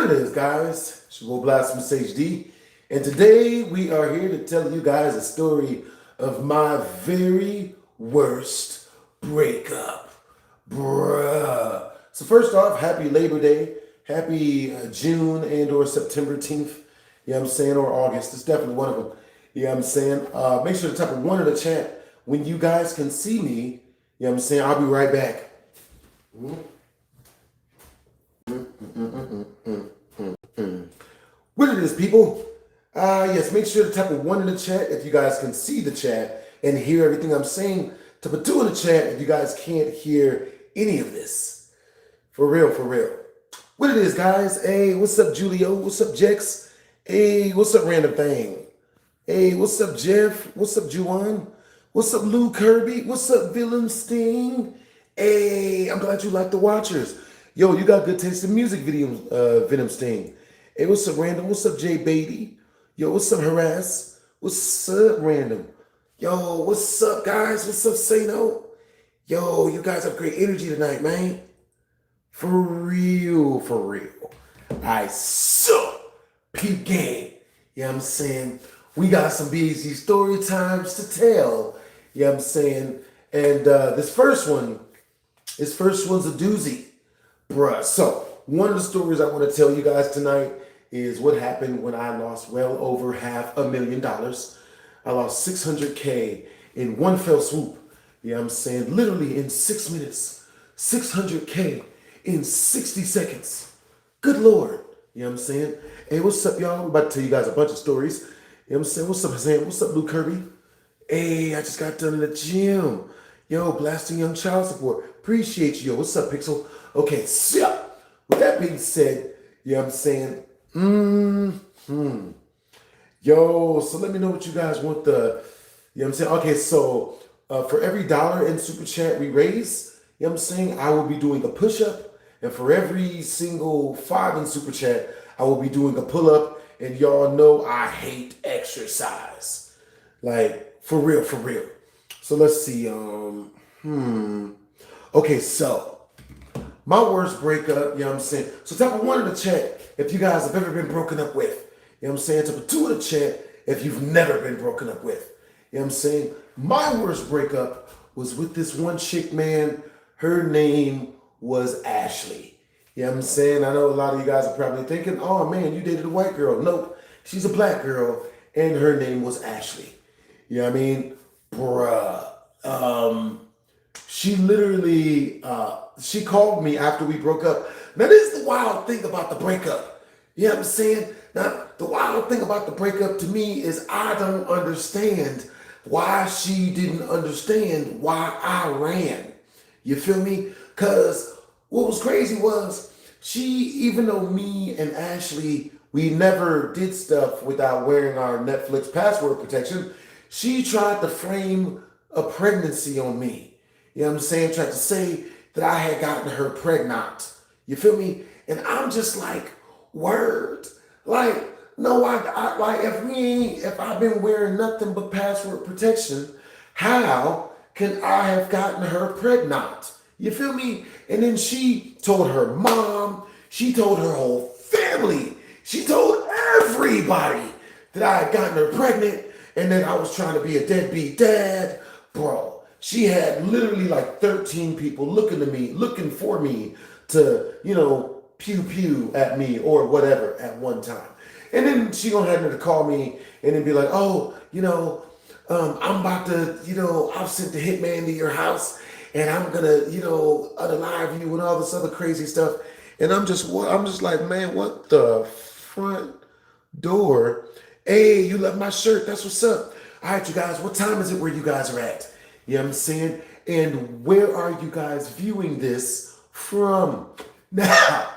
What it is, guys? It's your boy BlastphamousHD, and today we are here to tell you guys a story of my very worst breakup, bruh. So first off, happy Labor Day, happy June and or September 10th, you know what I'm saying, or August. It's definitely one of them, you know what I'm saying. Make sure to type a 1 in the chat when you guys can see me, you know what I'm saying. I'll be right back. What it is, people? Yes, make sure to type a 1 in the chat if you guys can see the chat and hear everything I'm saying. Type a 2 in the chat if you guys can't hear any of this. For real, for real. What it is, guys? Hey, what's up, Julio? What's up, Jex? Hey, what's up, Random Thing? Hey, what's up, Jeff? What's up, Juwan? What's up, Lou Kirby? What's up, Willem Sting? Hey, I'm glad you like the watchers. Yo, you got good taste in music videos, Venom Sting. Hey, what's up, Random? What's up, Jay Beatty? Yo, what's up, Harass? What's up, Random? Yo, what's up, guys? What's up, Sano? Yo, you guys have great energy tonight, man. For real, for real. I suck. Peep game. You know what I'm saying? We got some BZ story times to tell. You know what I'm saying? And this first one's a doozy. Bruh. So, one of the stories I want to tell you guys tonight is what happened when I lost well over $500,000. I lost $600K in one fell swoop. You know what I'm saying? Literally in 6 minutes. $600K in 60 seconds. Good Lord. You know what I'm saying? Hey, what's up, y'all? I'm about to tell you guys a bunch of stories. You know what I'm saying? What's up, Sam? What's up, Lou Kirby? Hey, I just got done in the gym. Yo, blasting young child support. Appreciate you. Yo, what's up, Pixel? Okay, so with that being said, you know what I'm saying? Yo, so let me know what you guys want you know what I'm saying? Okay, so for every $1 in Super Chat we raise, you know what I'm saying, I will be doing a push-up. And for every single 5 in Super Chat, I will be doing a pull-up. And y'all know I hate exercise. Like, for real, for real. So let's see. Okay, so my worst breakup, you know what I'm saying? So type a 1 in the chat if you guys have ever been broken up with. You know what I'm saying? Type a 2 in the chat if you've never been broken up with. You know what I'm saying? My worst breakup was with this one chick, man. Her name was Ashley. You know what I'm saying? I know a lot of you guys are probably thinking, oh man, you dated a white girl. Nope, she's a black girl and her name was Ashley. You know what I mean? Bruh. She literally, she called me after we broke up. Now this is the wild thing about the breakup. You know what I'm saying? Now the wild thing about the breakup to me is I don't understand why she didn't understand why I ran. You feel me? Because what was crazy was even though me and Ashley, we never did stuff without wearing our Netflix password protection, she tried to frame a pregnancy on me. You know what I'm saying? Tried to say that I had gotten her pregnant. You feel me? And I'm just like, word. Like, no, like if I've been wearing nothing but password protection, how can I have gotten her pregnant? You feel me? And then she told her mom, she told her whole family, she told everybody that I had gotten her pregnant and that I was trying to be a deadbeat dad. Bro, she had literally like 13 people looking for me to, you know, pew pew at me or whatever at one time. And then she gonna have to call me and then be like, oh, you know, I'm about to, you know, I've sent the hitman to your house and I'm gonna, you know, unalive you and all this other crazy stuff. And I'm just like, man, what the front door? Hey, you love my shirt. That's what's up. All right, you guys, what time is it where you guys are at? You know what I'm saying? And where are you guys viewing this from? Now,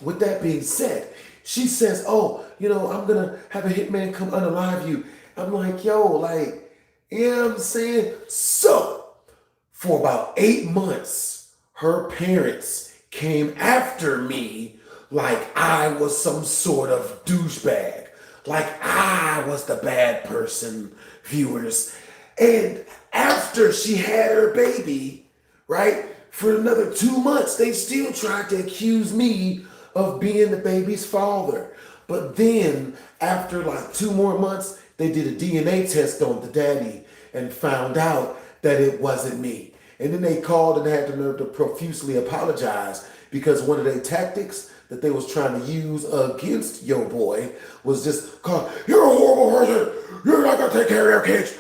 with that being said, she says, oh, you know, I'm gonna have a hitman come unalive you. I'm like, yo, like, you know what I'm saying? So, for about 8 months, her parents came after me like I was some sort of douchebag. Like I was the bad person, viewers. And after she had her baby, right, for another 2 months, they still tried to accuse me of being the baby's father. But then, after like 2 more months, they did a DNA test on the daddy and found out that it wasn't me. And then they called and had the nerve to profusely apologize because one of their tactics that they was trying to use against your boy was just call, you're a horrible person. You're not gonna take care of your kids.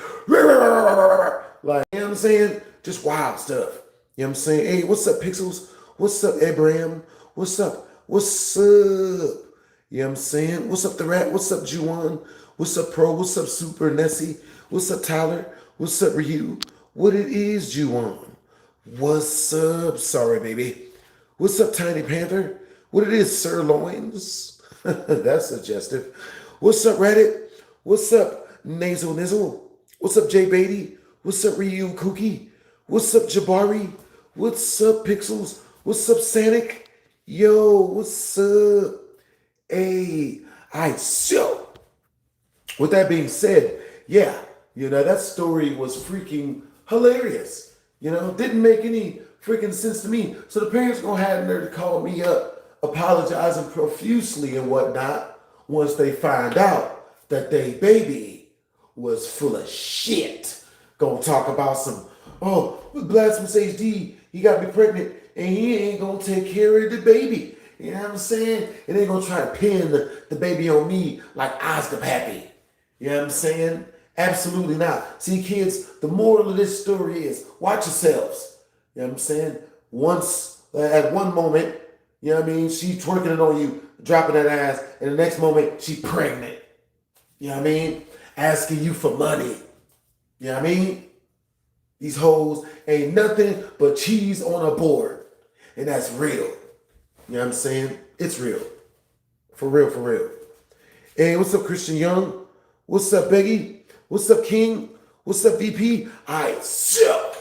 Like, you know what I'm saying? Just wild stuff. You know what I'm saying? Hey, what's up, Pixels? What's up, Abraham? What's up? What's up? You know what I'm saying? What's up, The Rat? What's up, Juwan? What's up, Pro? What's up, Super Nessie? What's up, Tyler? What's up, Ryu? What it is, Juwan? What's up? Sorry, baby. What's up, Tiny Panther? What it is, sirloins? That's suggestive. What's up, Reddit? What's up, Nasal Nizzle? What's up, Jay Beatty? What's up, Ryu Kookie? What's up, Jabari? What's up, Pixels? What's up, Sanic? Yo, what's up? Hey, so with that being said, yeah, that story was freaking hilarious. Didn't make any freaking sense to me. So the parents gonna have there to call me up, apologizing profusely and whatnot once they find out that they baby was full of shit. Gonna talk about some, with BlastphamousHD, he got me pregnant and he ain't gonna take care of the baby. You know what I'm saying? And they gonna try to pin the baby on me like Oscar Pappy. You know what I'm saying? Absolutely not. See, kids, the moral of this story is watch yourselves. You know what I'm saying? Once, at one moment, you know what I mean, she twerking it on you, dropping that ass, and the next moment, she pregnant. You know what I mean? Asking you for money. You know what I mean? These hoes ain't nothing but cheese on a board. And that's real. You know what I'm saying? It's real. For real, for real. Hey, what's up, Christian Young? What's up, Beggy? What's up, King? What's up, VP? All right, so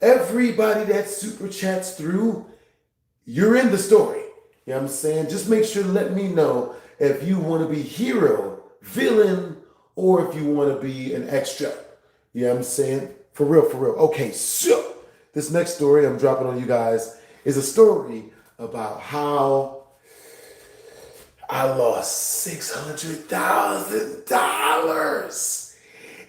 everybody that super chats through, you're in the story. You know what I'm saying? Just make sure to let me know if you want to be hero, villain, or if you want to be an extra. You know what I'm saying? For real, for real. Okay, so this next story I'm dropping on you guys is a story about how I lost $600,000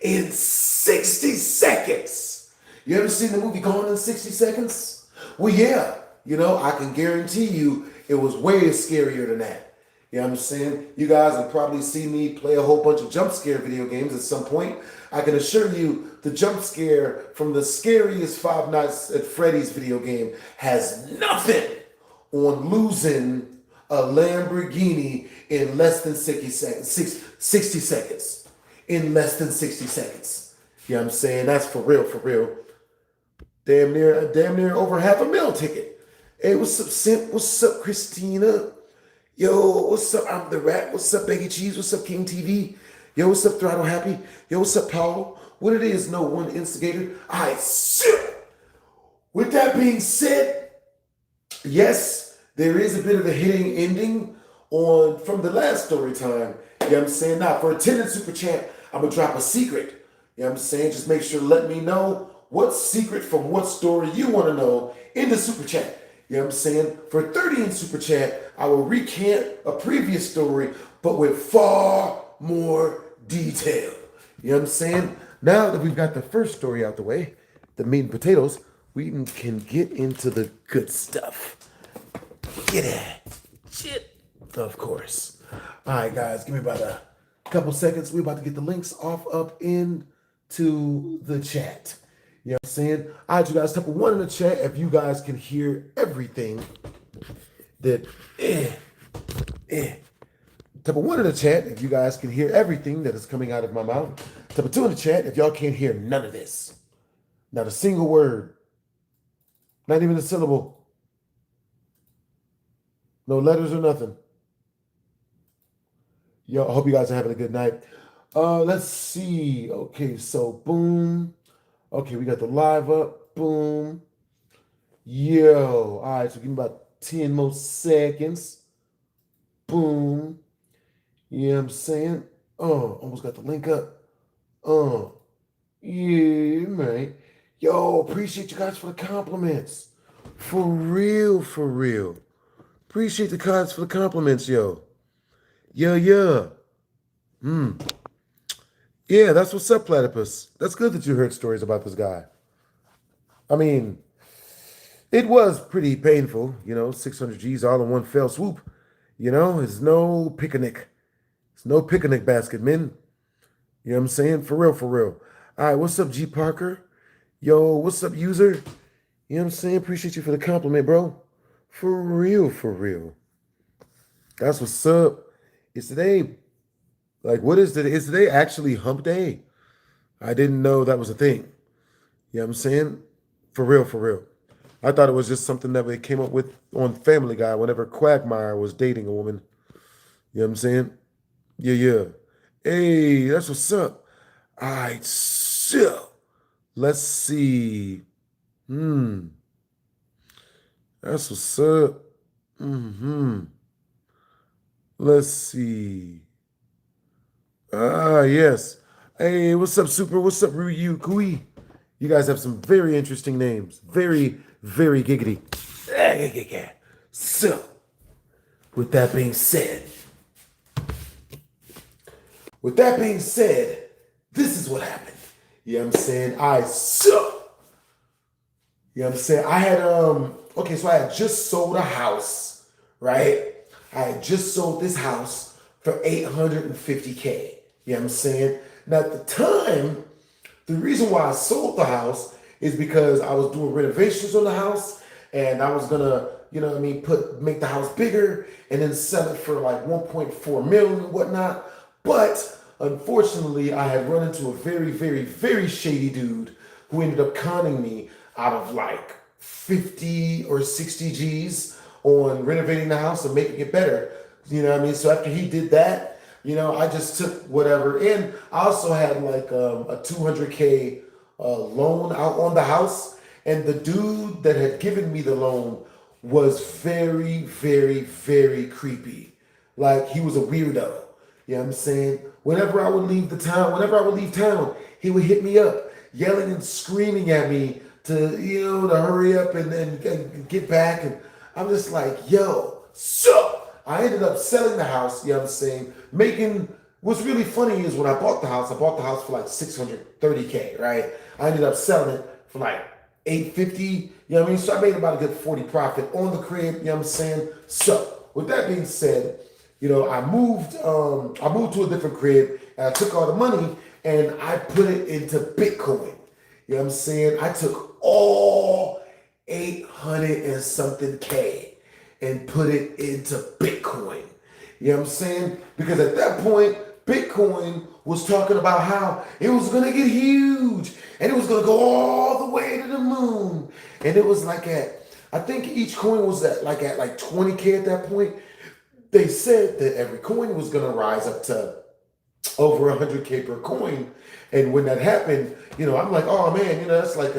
in 60 seconds. You ever seen the movie Gone in 60 Seconds? Well, yeah, I can guarantee you it was way scarier than that. You know what I'm saying? You guys have probably seen me play a whole bunch of jump scare video games at some point. I can assure you the jump scare from the scariest Five Nights at Freddy's video game has nothing on losing a Lamborghini in less than 60 seconds. 60 seconds. In less than 60 seconds. You know what I'm saying? That's for real, for real. Damn near over $500,000 ticket. Hey, what's up, Simp? What's up, Christina? Yo, what's up? I'm the Rat. What's up, Baggy Cheese? What's up, King TV? Yo, what's up, Throttle Happy? Yo, what's up, Paul? What it is, No One Instigator? All right, shit. With that being said, yes, there is a bit of a hitting ending from the last story time. You know what I'm saying? Now, for a 10 super chat, I'm going to drop a secret. You know what I'm saying? Just make sure to let me know what secret from what story you want to know in the super chat. You know what I'm saying? For 30 in super chat, I will recant a previous story, but with far more detail. You know what I'm saying? Now that we've got the first story out the way, the meat and potatoes, we can get into the good stuff. Get it. Shit. Of course. All right, guys, give me about a couple seconds. We're about to get the links off up into the chat. You know what I'm saying? All right, you guys, type 1 in the chat if you guys can hear everything that... Type 1 in the chat if you guys can hear everything that is coming out of my mouth. Type 2 in the chat if y'all can't hear none of this. Not a single word. Not even a syllable. No letters or nothing. Yo, I hope you guys are having a good night. Let's see. Okay, so boom. Okay, we got the live up. Boom. Yo. All right, so give me about 10 more seconds. Boom. You know what I'm saying? Almost got the link up. Yeah, man. Yo, appreciate you guys for the compliments. For real, for real. Appreciate the cards for the compliments, yo. Yeah. Yeah, that's what's up, Platypus. That's good that you heard stories about this guy. I mean, it was pretty painful, 600 G's all in one fell swoop. It's no picnic. It's no picnic basket, men. You know what I'm saying? For real, for real. All right, what's up, G Parker? Yo, what's up, user? You know what I'm saying? Appreciate you for the compliment, bro. For real, for real. That's what's up. Is today, like, what is today? Is today actually hump day? I didn't know that was a thing. You know what I'm saying? For real, for real. I thought it was just something that they came up with on Family Guy whenever Quagmire was dating a woman. You know what I'm saying? Yeah. Hey, that's what's up. All right, so let's see. That's what's up. Let's see. Yes. Hey, what's up, Super? What's up, Ryu Kui? You guys have some very interesting names. Very, very giggity. So, with that being said, this is what happened. You know what I'm saying? You know what I'm saying? I had okay, so I had just sold a house, right? I had just sold this house for $850K. You know what I'm saying? Now at the time, the reason why I sold the house is because I was doing renovations on the house and I was gonna, make the house bigger and then sell it for like 1.4 million and whatnot. But unfortunately, I had run into a very, very, very shady dude who ended up conning me out of like 50 or 60 G's on renovating the house and making it better. You know what I mean? So after he did that, I just took whatever. And I also had like a 200K loan out on the house. And the dude that had given me the loan was very, very, very creepy. Like he was a weirdo. You know what I'm saying? Whenever I would leave town, he would hit me up, yelling and screaming at me to hurry up and get back. And I'm just like, yo, so I ended up selling the house, you know what I'm saying? What's really funny is when I bought the house for like 630K, right? I ended up selling it for like 850, you know what I mean? So I made about a good 40 profit on the crib, you know what I'm saying? So with that being said, I moved to a different crib and I took all the money and I put it into Bitcoin. You know what I'm saying? I took all 800 and something K and put it into Bitcoin. You know what I'm saying? Because at that point, Bitcoin was talking about how it was going to get huge and it was going to go all the way to the moon. And it was like I think each coin was at like 20K at that point. They said that every coin was going to rise up to over 100K per coin. And when that happened, I'm like, oh man, that's like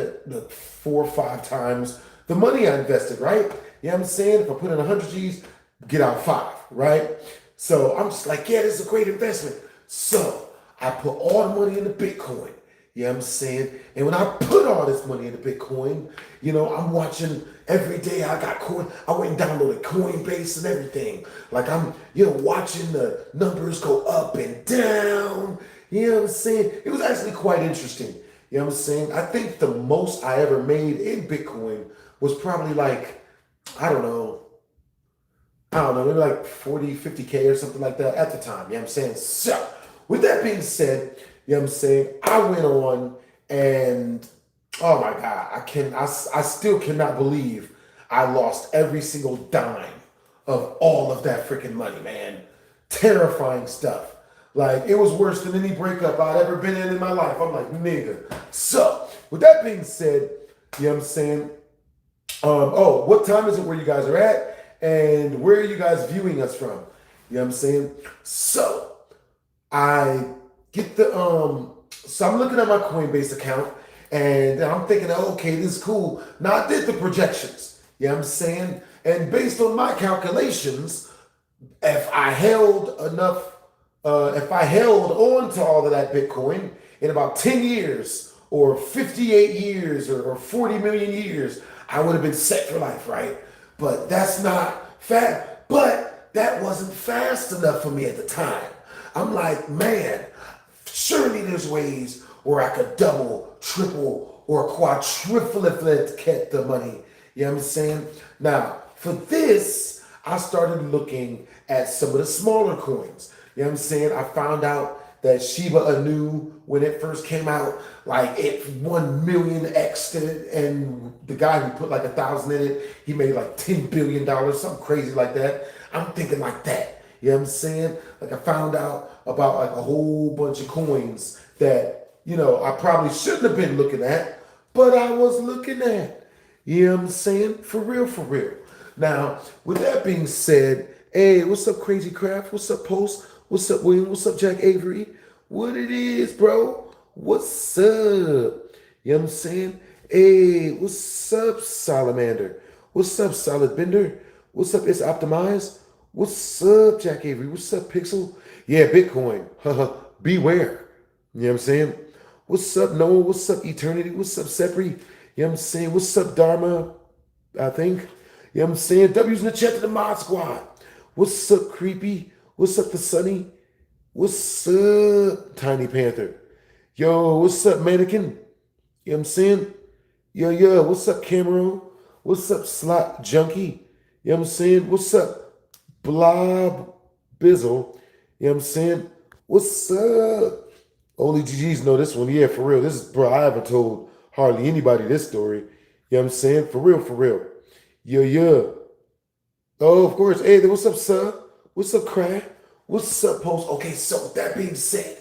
4 or 5 times the money I invested, right? You know what I'm saying? If I put in 100 G's, get out 5, right? So I'm just like, yeah, this is a great investment. So I put all the money into Bitcoin. You know what I'm saying? And when I put all this money into Bitcoin, I'm watching every day. I got coin. I went and downloaded Coinbase and everything. Like I'm, watching the numbers go up and down. You know what I'm saying? It was actually quite interesting. You know what I'm saying? I think the most I ever made in Bitcoin was probably like, I don't know, maybe like 40, 50K or something like that at the time. You know what I'm saying? So with that being said, you know what I'm saying? I went on and, oh my God, I still cannot believe I lost every single dime of all of that freaking money, man. Terrifying stuff. Like, it was worse than any breakup I'd ever been in my life. I'm like, nigga. So, with that being said, you know what I'm saying? What time is it where you guys are at? And where are you guys viewing us from? You know what I'm saying? So, I get so I'm looking at my Coinbase account and I'm thinking, okay, this is cool. Now, I did the projections. You know what I'm saying? And based on my calculations, if I held on to all of that Bitcoin in about 10 years or 58 years or 40 million years, I would have been set for life, right? But that's not But that wasn't fast enough for me at the time. I'm like, man, surely there's ways where I could double, triple, or quadruplicate the money. You know what I'm saying? Now, for this, I started looking at some of the smaller coins. You know what I'm saying? I found out that Shiba Inu, when it first came out, like it 1 million X'd it, and the guy who put like 1,000 in it, he made like $10 billion, something crazy like that. I'm thinking like that. You know what I'm saying? Like I found out about like a whole bunch of coins that, you know, I probably shouldn't have been looking at, but I was looking at. You know what I'm saying? For real, for real. Now, with that being said, hey, what's up, Crazy Craft? What's up, Post? What's up, William? What's up, Jack Avery? What it is, bro? What's up? You know what I'm saying? Hey, what's up, Salamander? What's up, Solid Bender? What's up, It's Optimized? What's up, Jack Avery? What's up, Pixel? Yeah, Bitcoin. Beware. You know what I'm saying? What's up, Noah? What's up, Eternity? What's up, Sepri? You know what I'm saying? What's up, Dharma? I think. You know what I'm saying? W's in the chat to the mod squad. What's up, Creepy? What's up, the Sunny? What's up, Tiny Panther? Yo, what's up, Mannequin? You know what I'm saying? Yo, what's up, Cameron? What's up, Slot Junkie? You know what I'm saying? What's up, Blob Bizzle? You know what I'm saying? What's up? Only GGs know this one. Yeah, for real. This is, bro, I haven't told hardly anybody this story. You know what I'm saying? For real, for real. Yeah. Oh, of course. Hey, what's up, sir? What's up, Crab? What's up, Post? Okay, so with that being said,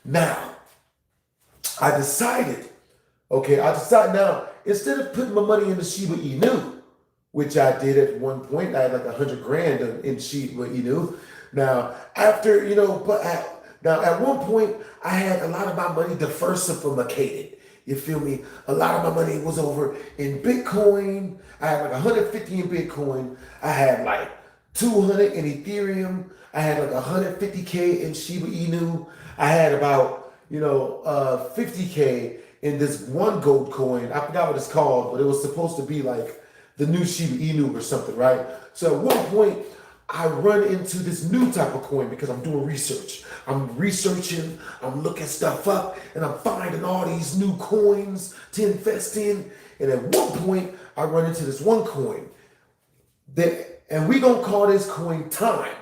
now, I decided now, instead of putting my money into Shiba Inu, which I did at one point, I had like 100 grand in Shiba Inu. Now, after, you know, now at one point, I had a lot of my money diversified. You feel me? A lot of my money was over in Bitcoin. I had like 150 in Bitcoin. I had like 200 in Ethereum. I had like 150K in Shiba Inu. I had about, 50K in this one gold coin. I forgot what it's called, but it was supposed to be like the new Shiba Inu or something, right? So at one point, I run into this new type of coin because I'm doing research. I'm researching, I'm looking stuff up, and I'm finding all these new coins to invest in. And at one point, I run into this one coin and we gonna call this coin Time.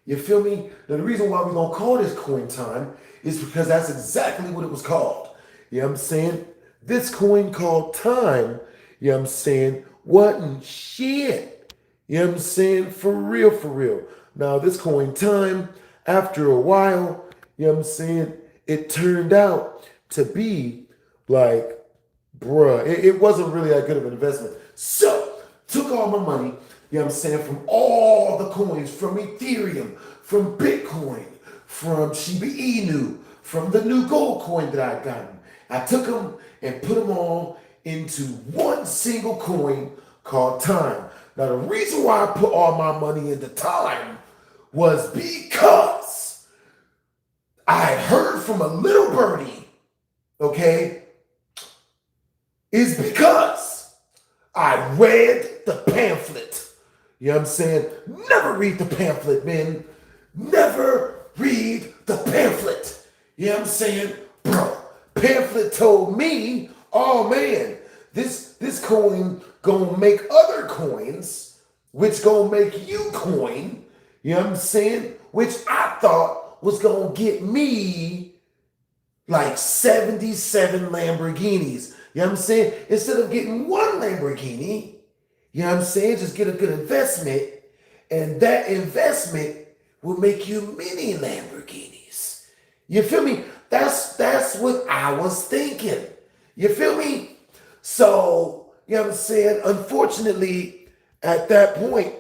You feel me? Now, the reason why we gonna call this coin Time is because that's exactly what it was called. You know what I'm saying? This coin called Time, you know what I'm saying, wasn't shit. You know what I'm saying? For real, for real. Now, this coin Time, after a while, you know what I'm saying, it turned out to be like, bruh, it wasn't really that good of an investment. So, took all my money, you know what I'm saying, from all the coins, from Ethereum, from Bitcoin, from Shiba Inu, from the new gold coin that I'd gotten. I took them and put them all into one single coin called Time. Now, the reason why I put all my money into Time was because I heard from a little birdie, okay, is because I read the pamphlet. You know what I'm saying? Never read the pamphlet, man. Never read the pamphlet. You know what I'm saying? Bro, pamphlet told me, oh man, this coin gonna make other coins, which gonna make you coin, you know what I'm saying? Which I thought was gonna get me like 77 Lamborghinis. You know what I'm saying? Instead of getting one Lamborghini, you know what I'm saying? Just get a good investment, and that investment will make you many Lamborghinis. You feel me? That's what I was thinking. You feel me? So, you know what I'm saying? Unfortunately, at that point,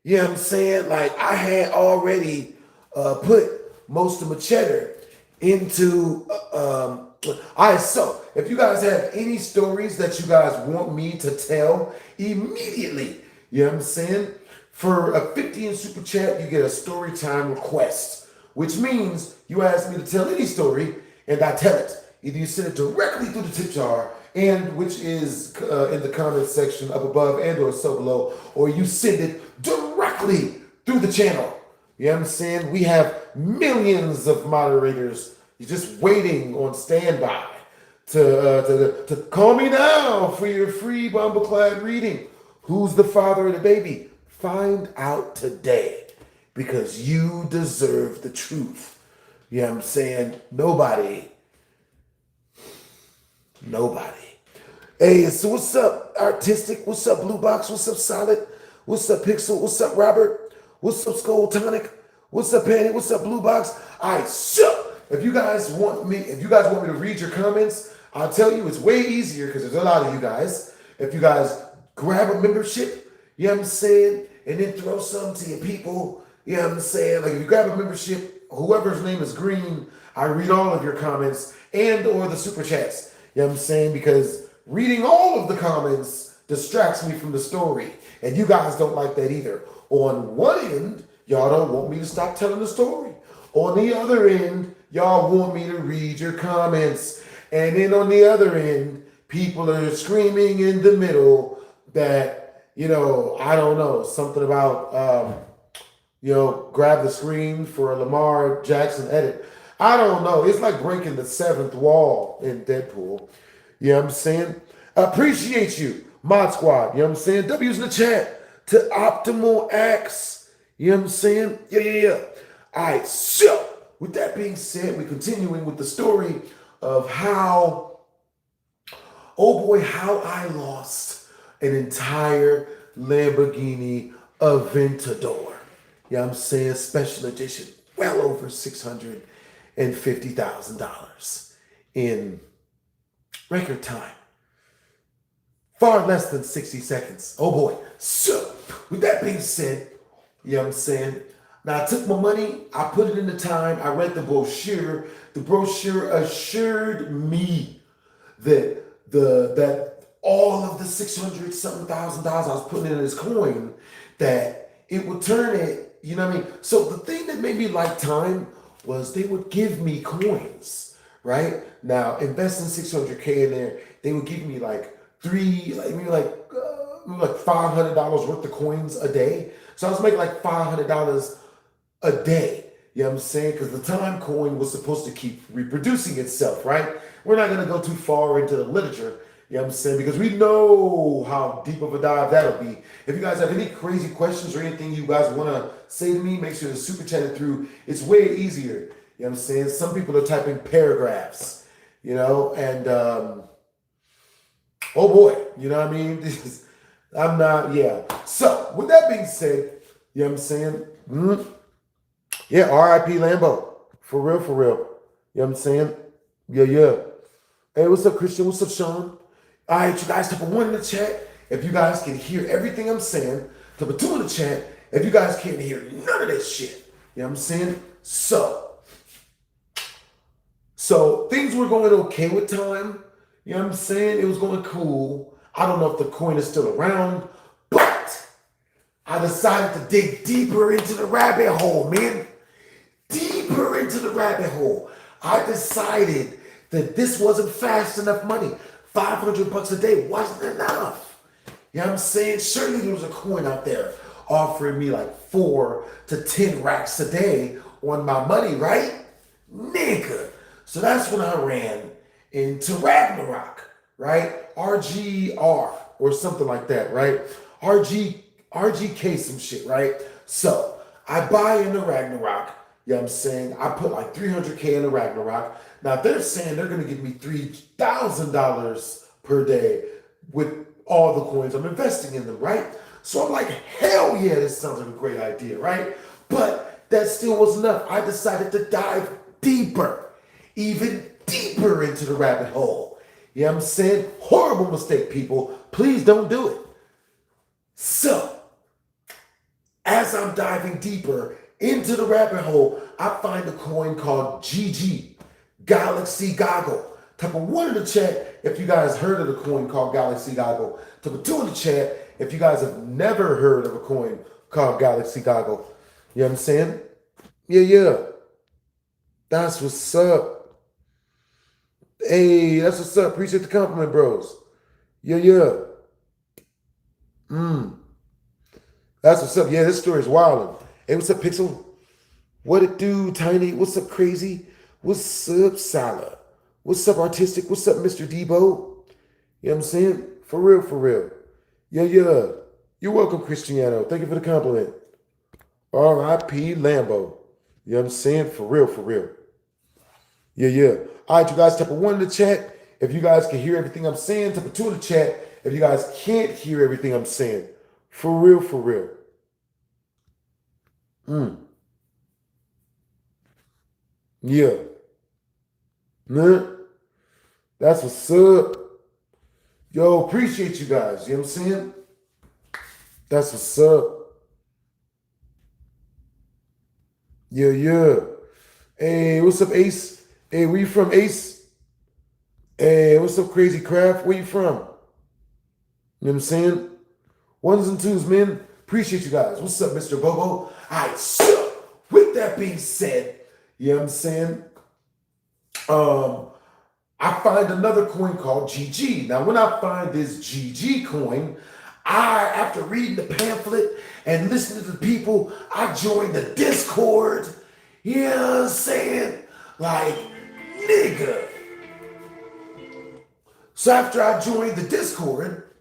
you know what I'm saying? Like, I had already put most of my cheddar into, all right, so if you guys have any stories that you guys want me to tell immediately, you know what I'm saying? For a 50 in super chat, you get a story time request, which means you ask me to tell any story and I tell it. Either you send it directly through the tip jar and which is in the comment section up above and or so below, or you send it directly through the channel. You know what I'm saying? We have millions of moderators just waiting on standby to call me now for your free Bumbleclad reading. Who's the father of the baby? Find out today, because you deserve the truth. You know what I'm saying? Nobody. Hey, so what's up, Artistic? What's up, Blue Box? What's up, Solid? What's up, Pixel? What's up, Robert? What's up, Skull Tonic? What's up, Penny? What's up, Blue Box? All right, so if you guys want me to read your comments, I'll tell you it's way easier because there's a lot of you guys. If you guys grab a membership, you know what I'm saying, and then throw some to your people, you know what I'm saying? Like if you grab a membership, whoever's name is green, I read all of your comments and or the super chats. You know what I'm saying? Because reading all of the comments distracts me from the story. And you guys don't like that either. On one end, y'all don't want me to stop telling the story. On the other end, y'all want me to read your comments. And then on the other end, people are screaming in the middle that, you know, I don't know, something about, grab the screen for a Lamar Jackson edit. I don't know. It's like breaking the seventh wall in Deadpool. You know what I'm saying? Appreciate you, Mod Squad. You know what I'm saying? W's in the chat to Optimal Acts. You know what I'm saying? Yeah. All right, so with that being said, we're continuing with the story of how I lost an entire Lamborghini Aventador. You know what I'm saying? Special edition. Well over $650,000 in record time. Far less than 60 seconds. Oh boy. So, with that being said, you know what I'm saying? Now I took my money, I put it in the time, I read the brochure. The brochure assured me that all of the $600-something thousand I was putting in this coin, that it would turn it, you know what I mean? So the thing that made me like time was they would give me coins, right? Now, investing $600K in there, they would give me like $500 worth of coins a day. So I was making like $500 a day. You know what I'm saying? Because the time coin was supposed to keep reproducing itself, right? We're not going to go too far into the literature, you know what I'm saying? Because we know how deep of a dive that'll be. If you guys have any crazy questions or anything you guys want to say to me, make sure to super chat it through. It's way easier. You know what I'm saying? Some people are typing paragraphs, you know, and oh boy, you know what I mean? I'm not, yeah. So, with that being said, you know what I'm saying? Yeah, R.I.P. Lambo. For real. You know what I'm saying? Yeah. Hey, what's up, Christian? What's up, Sean? All right, you guys, type a 1 in the chat if you guys can hear everything I'm saying. Type a 2 in the chat if you guys can't hear none of this shit. You know what I'm saying? So things were going okay with time. You know what I'm saying? It was going cool. I don't know if the coin is still around, but I decided to dig deeper into the rabbit hole, man. Deeper into the rabbit hole. I decided that this wasn't fast enough money. $500 a day wasn't enough. You know what I'm saying? Surely there was a coin out there offering me like 4 to 10 racks a day on my money, right? Nigga. So that's when I ran into Ragnarok, right? RGR or something like that, right? RGK some shit, right? So I buy into Ragnarok. You know what I'm saying? I put like $300K into Ragnarok. Now they're saying they're going to give me $3,000 per day with all the coins I'm investing in them, right? So I'm like, hell yeah, this sounds like a great idea, right? But that still wasn't enough. I decided to dive deeper, even deeper into the rabbit hole. You know what I'm saying? Horrible mistake, people. Please don't do it. So, as I'm diving deeper into the rabbit hole, I find a coin called GG, Galaxy Goggle. Type a 1 in the chat if you guys heard of the coin called Galaxy Goggle. Type a 2 in the chat if you guys have never heard of a coin called Galaxy Goggle. You know what I'm saying? Yeah. That's what's up. Hey, that's what's up. Appreciate the compliment, bros. Yeah, yeah. Mm, that's what's up. Yeah, this story is wild. Hey, what's up, Pixel? What it do, Tiny? What's up, Crazy? What's up, Salah? What's up, Artistic? What's up, Mr. Debo? You know what I'm saying? For real, for real. Yeah, yeah. You're welcome, Cristiano. Thank you for the compliment. R.I.P. Lambo. You know what I'm saying? For real, for real. Yeah, yeah. All right, you guys, type of one in the chat if you guys can hear everything I'm saying. Type of two in the chat if you guys can't hear everything I'm saying. For real, for real. Mm. Yeah. Man, that's what's up. Yo, appreciate you guys. You know what I'm saying? That's what's up. Yeah, yeah. Hey, what's up, Ace? Hey, where you from, Ace? Hey, what's up, Crazy Craft? Where you from? You know what I'm saying? Ones and twos, man. Appreciate you guys. What's up, Mr. Bobo? All right, so with that being said, you know what I'm saying? Um, I find another coin called GG. Now, when I find this GG coin, after reading the pamphlet and listening to the people, I joined the Discord. You know what I'm saying? Like, nigga. So after I joined the Discord,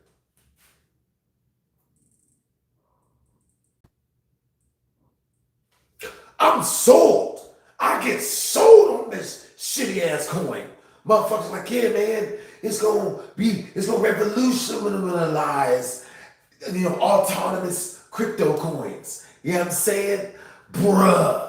I'm sold. I get sold on this shitty ass coin. Motherfuckers like, yeah, man, it's gonna revolutionize, autonomous crypto coins. You know what I'm saying? Bruh.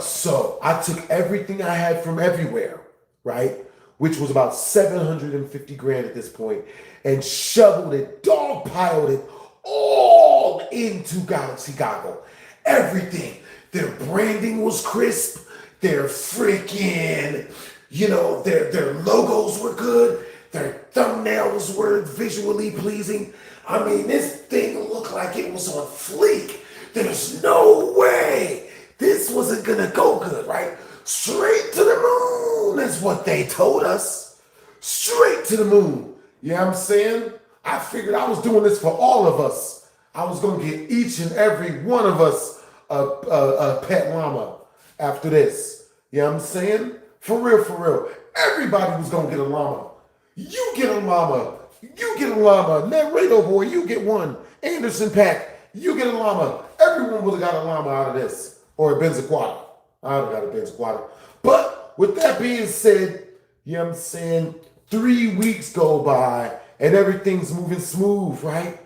So I took everything I had from everywhere, right? Which was about 750 grand at this point, and shoveled it, dogpiled it all into Galaxy Goggle. Everything. Their branding was crisp. Their freaking, their logos were good. Their thumbnails were visually pleasing. I mean, this thing looked like it was on fleek. There's no way this wasn't gonna go good, right? Straight to the moon is what they told us. Straight to the moon. You know what I'm saying? I figured I was doing this for all of us. I was gonna get each and every one of us a pet llama after this. You know what I'm saying? For real, for real. Everybody was gonna get a llama. You get a llama. You get a llama. Narrator boy, you get one. Anderson Pack, you get a llama. Everyone would have got a llama out of this. Or a benzoquata. I would have got a benzoquata. But with that being said, you know what I'm saying? 3 weeks go by and everything's moving smooth, right?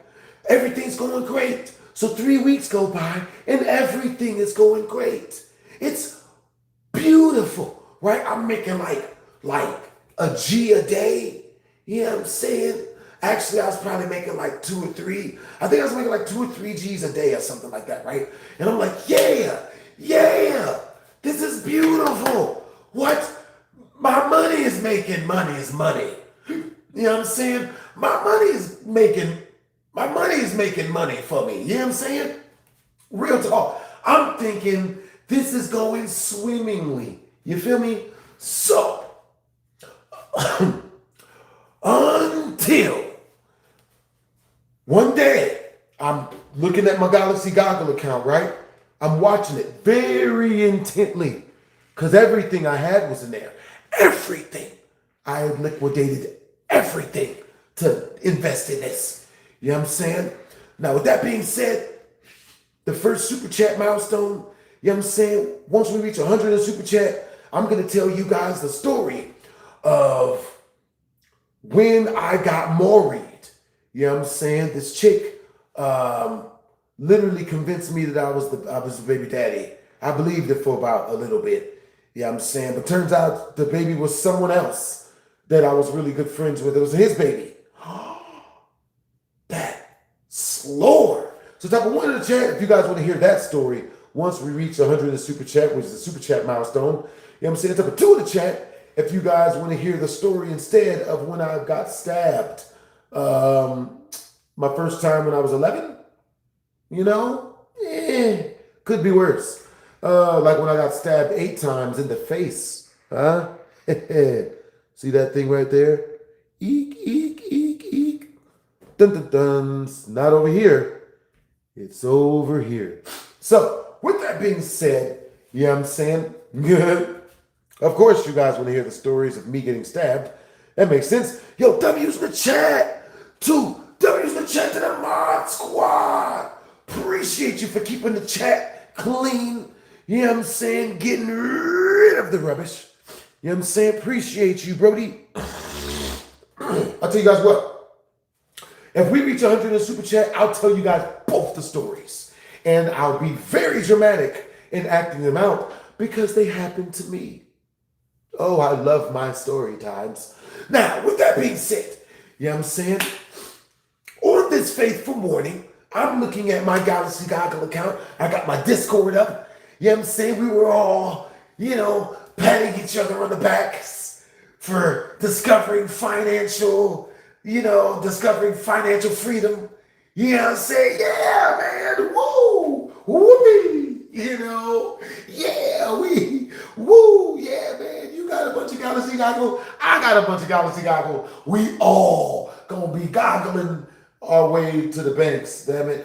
Everything's going great. So 3 weeks go by and everything is going great. It's beautiful, right? I'm making like a G a day. You know what I'm saying? Actually, I was probably making like 2 or 3. I think I was making like 2 or 3 G's a day or something like that, right? And I'm like, yeah, this is beautiful. What? My money is making money is money. You know what I'm saying? My money is making money for me. You know what I'm saying? Real talk. I'm thinking this is going swimmingly. You feel me? So, until one day, I'm looking at my Galaxy Goggle account, right? I'm watching it very intently because everything I had was in there. Everything. I had liquidated everything to invest in this. You know what I'm saying? Now, with that being said, the first super chat milestone, you know what I'm saying? Once we reach 100 in super chat, I'm going to tell you guys the story of when I got married. You know what I'm saying? This chick literally convinced me that I was the baby daddy. I believed it for about a little bit. You know what I'm saying? But turns out the baby was someone else that I was really good friends with. It was his baby. That slower. So type of one in the chat if you guys want to hear that story once we reach 100 in super chat, which is a super chat milestone. You know what I'm saying? Type of 2 in the chat if you guys want to hear the story instead of when I got stabbed. My first time when I was 11, could be worse. Like when I got stabbed 8 times in the face, huh? See that thing right there? Eek, eek, eek, eek. Dun, dun, dun. It's not over here. It's over here. So, with that being said, you know what I'm saying? Of course, you guys want to hear the stories of me getting stabbed. That makes sense. Yo, W's in the chat. 2 W's in the chat to the mod squad. Appreciate you for keeping the chat clean. You know what I'm saying? Getting rid of the rubbish. You know what I'm saying? Appreciate you, Brody. I'll tell you guys what. If we reach 100 in super chat, I'll tell you guys both the stories. And I'll be very dramatic in acting them out because they happened to me. Oh, I love my story times. Now, with that being said, you know what I'm saying? On this faithful morning, I'm looking at my Galaxy Goggle account. I got my Discord up. You know what I'm saying? We were all, patting each other on the backs for discovering financial freedom. You know what I'm saying? Yeah, man. Woo! Whoopee! Yeah, man. You got a bunch of Galaxy Goggle. I got a bunch of Galaxy Goggle. We all gonna be goggling our way to the banks. Damn it.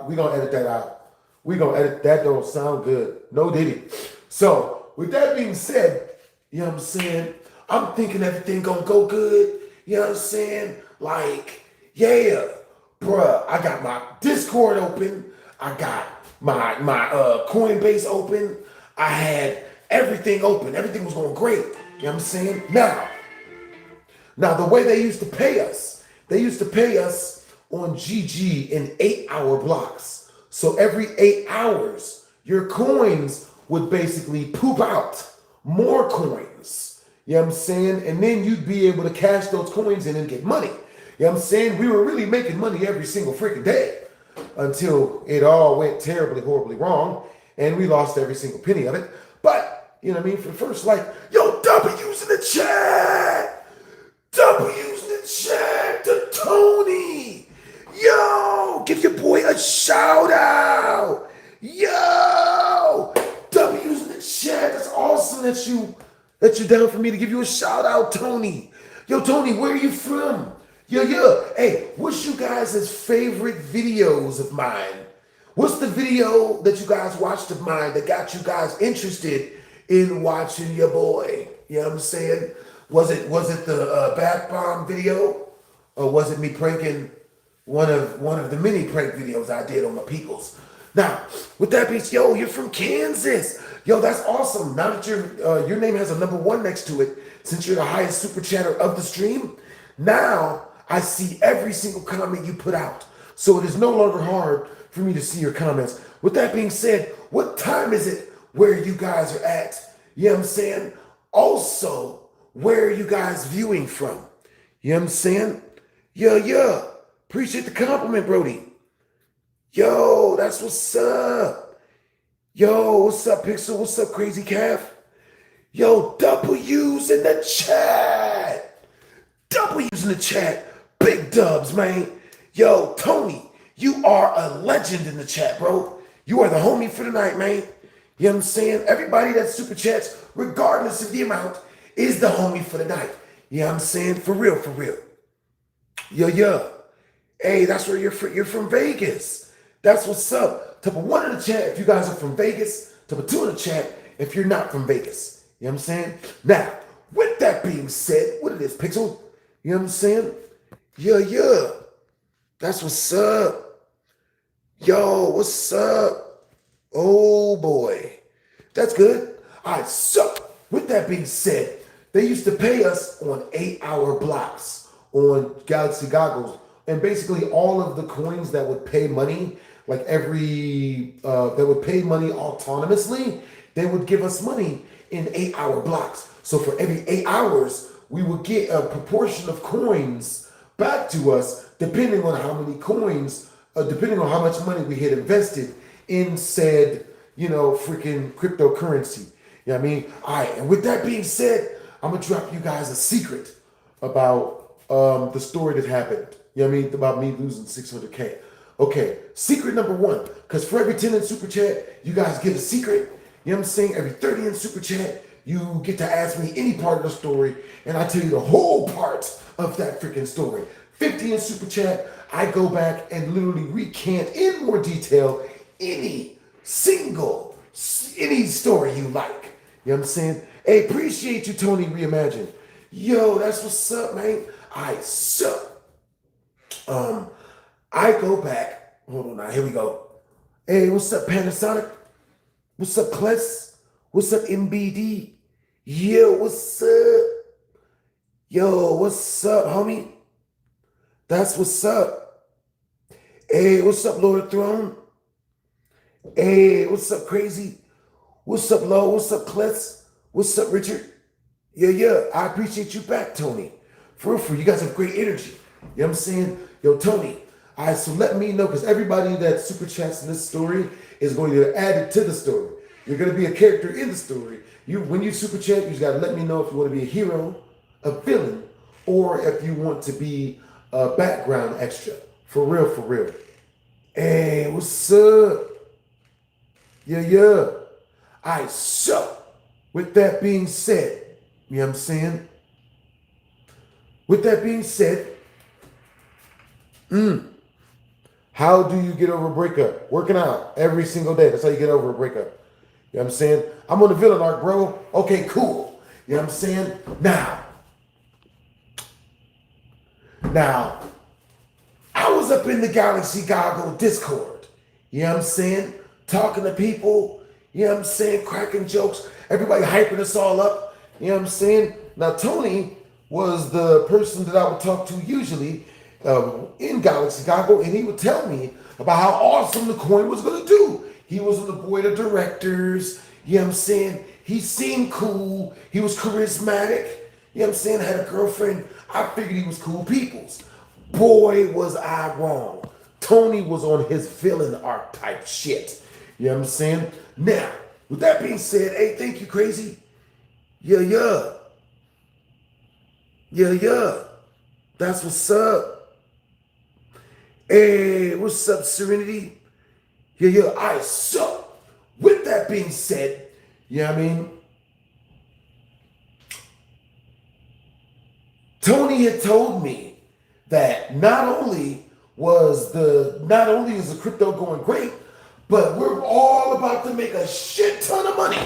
We gonna edit that out. We gonna edit that. Don't sound good. No diddy. So, with that being said, you know what I'm saying? I'm thinking everything gonna go good. You know what I'm saying? Like, yeah, bruh, I got my Discord open. I got my Coinbase open. I had everything open. Everything was going great. You know what I'm saying? Now, the way they used to pay us on GG in 8-hour blocks. So every 8 hours, your coins would basically poop out more coins. You know what I'm saying? And then you'd be able to cash those coins in and get money. You know what I'm saying? We were really making money every single freaking day until it all went terribly, horribly wrong and we lost every single penny of it. But, you know what I mean? For the first, yo, W's in the chat! W's in the chat to Tony! Yo, give your boy a shout out! Yo! W's in the chat. That's awesome that you're down for me to give you a shout out, Tony. Yo, Tony, where are you from? Yo. Hey, what's you guys' favorite videos of mine? What's the video that you guys watched of mine that got you guys interested in watching your boy? You know what I'm saying? Was it the bath bomb video? Or was it me pranking one of the many prank videos I did on my peoples? Now, with that being said, yo, you're from Kansas. Yo, that's awesome. Now that your name has a number 1 next to it, since you're the highest super chatter of the stream, now I see every single comment you put out. So it is no longer hard for me to see your comments. With that being said, what time is it where you guys are at? You know what I'm saying? Also, where are you guys viewing from? You know what I'm saying? Yeah. Appreciate the compliment, Brody. Yo, that's what's up. Yo, what's up, Pixel? What's up, Crazy Calf? Yo, W's in the chat. W's in the chat. Big dubs, man. Yo, Tony, you are a legend in the chat, bro. You are the homie for the night, man. You know what I'm saying? Everybody that super chats, regardless of the amount, is the homie for the night. You know what I'm saying? For real. Yo. Hey, that's where you're from Vegas. That's what's up. Type of 1 in the chat if you guys are from Vegas. Type of 2 in the chat if you're not from Vegas. You know what I'm saying? Now, with that being said, what it is, Pixel? You know what I'm saying? Yeah. That's what's up. Yo, what's up? Oh, boy. That's good. All right, so with that being said, they used to pay us on 8-hour blocks on Galaxy Goggles. And basically all of the coins that would pay money, that would pay money autonomously, they would give us money in 8-hour blocks. So for every 8 hours, we would get a proportion of coins back to us, depending on how many coins, depending on how much money we had invested in said, freaking cryptocurrency. You know what I mean? All right, and with that being said, I'm going to drop you guys a secret about the story that happened. You know what I mean? About me losing 600K. Okay, secret number 1, because for every 10 in super chat, you guys get a secret. You know what I'm saying? Every 30 in super chat, You get to ask me any part of the story, and I tell you the whole part of that freaking story. 50 in Super Chat, I go back and literally recant in more detail any story you like. You know what I'm saying? Hey, appreciate you, Tony Reimagine. Yo, that's what's up, man. I go back. Hold on now, here we go. Hey, what's up, Panasonic? What's up, Kless? What's up, MBD? Yo, what's up? Yo, what's up, homie? That's what's up. Hey, what's up, Lord Throne? Hey, what's up, Crazy? What's up, Lo? What's up, Kless? What's up, Richard? Yeah, I appreciate you back, Tony. For real, you guys have great energy. You know what I'm saying? Yo, Tony, all right, so let me know, because everybody that super chats in this story is going to add it to the story. You're going to be a character in the story. When you super chat, you just got to let me know if you want to be a hero, a villain, or if you want to be a background extra. For real. Hey, what's up? Yeah. All right, so with that being said, you know what I'm saying? With that being said, how do you get over a breakup? Working out every single day. That's how you get over a breakup. You know what I'm saying? I'm on the villain arc, bro. Okay, cool. You know what I'm saying? Now, I was up in the Galaxy Goggle Discord. You know what I'm saying? Talking to people. You know what I'm saying? Cracking jokes. Everybody hyping us all up. You know what I'm saying? Now, Tony was the person that I would talk to usually in Galaxy Goggle, and he would tell me about how awesome the coin was going to do. He was on the board of directors. You know what I'm saying? He seemed cool. He was charismatic. You know what I'm saying? Had a girlfriend. I figured he was cool peoples. Boy, was I wrong. Tony was on his villain arc type shit. You know what I'm saying? Now, with that being said, hey, thank you, Crazy. Yeah. That's what's up. Hey, what's up, Serenity? Yeah. All right, so with that being said, you know what I mean? Tony had told me that not only is the crypto going great, but we're all about to make a shit ton of money,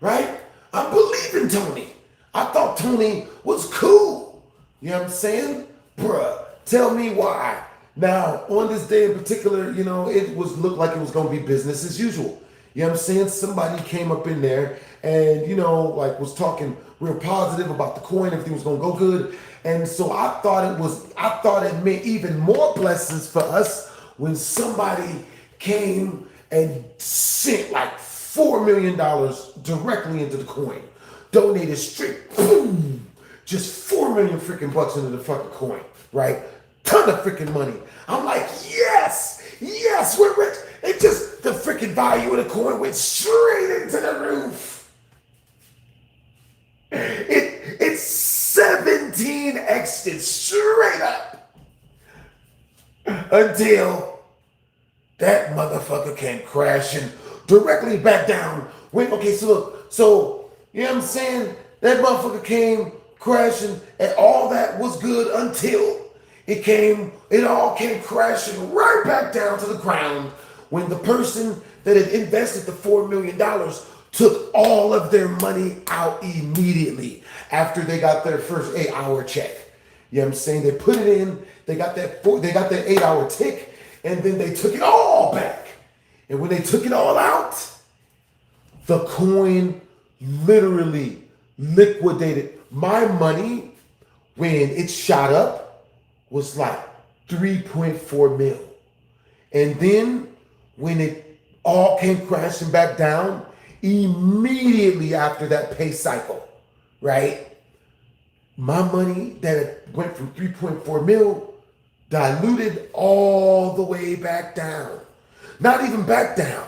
right? I'm believing Tony. I thought Tony was cool. You know what I'm saying? Bruh, tell me why. Now, on this day in particular, you know, looked like it was going to be business as usual. You know what I'm saying? Somebody came up in there and, you know, like was talking real positive about the coin, everything was going to go good. And so I thought it meant even more blessings for us when somebody came and sent like $4 million directly into the coin. Donated straight, boom, just 4 million freaking bucks into the fucking coin, right? Ton of freaking money. I'm like, yes, we're rich. It just, the freaking value of the coin went straight into the roof. It's 17x'd straight up until that motherfucker came crashing directly back down. So you know what I'm saying? That motherfucker came crashing and all that was good until it all came crashing right back down to the ground when the person that had invested the $4 million took all of their money out immediately after they got their first 8-hour check. You know what I'm saying? They put it in, they got that 8-hour tick, and then they took it all back. And when they took it all out, the coin literally liquidated. My money, when it shot up, was like 3.4 mil. And then when it all came crashing back down, immediately after that pay cycle, right? My money that went from 3.4 mil diluted all the way back down. Not even back down.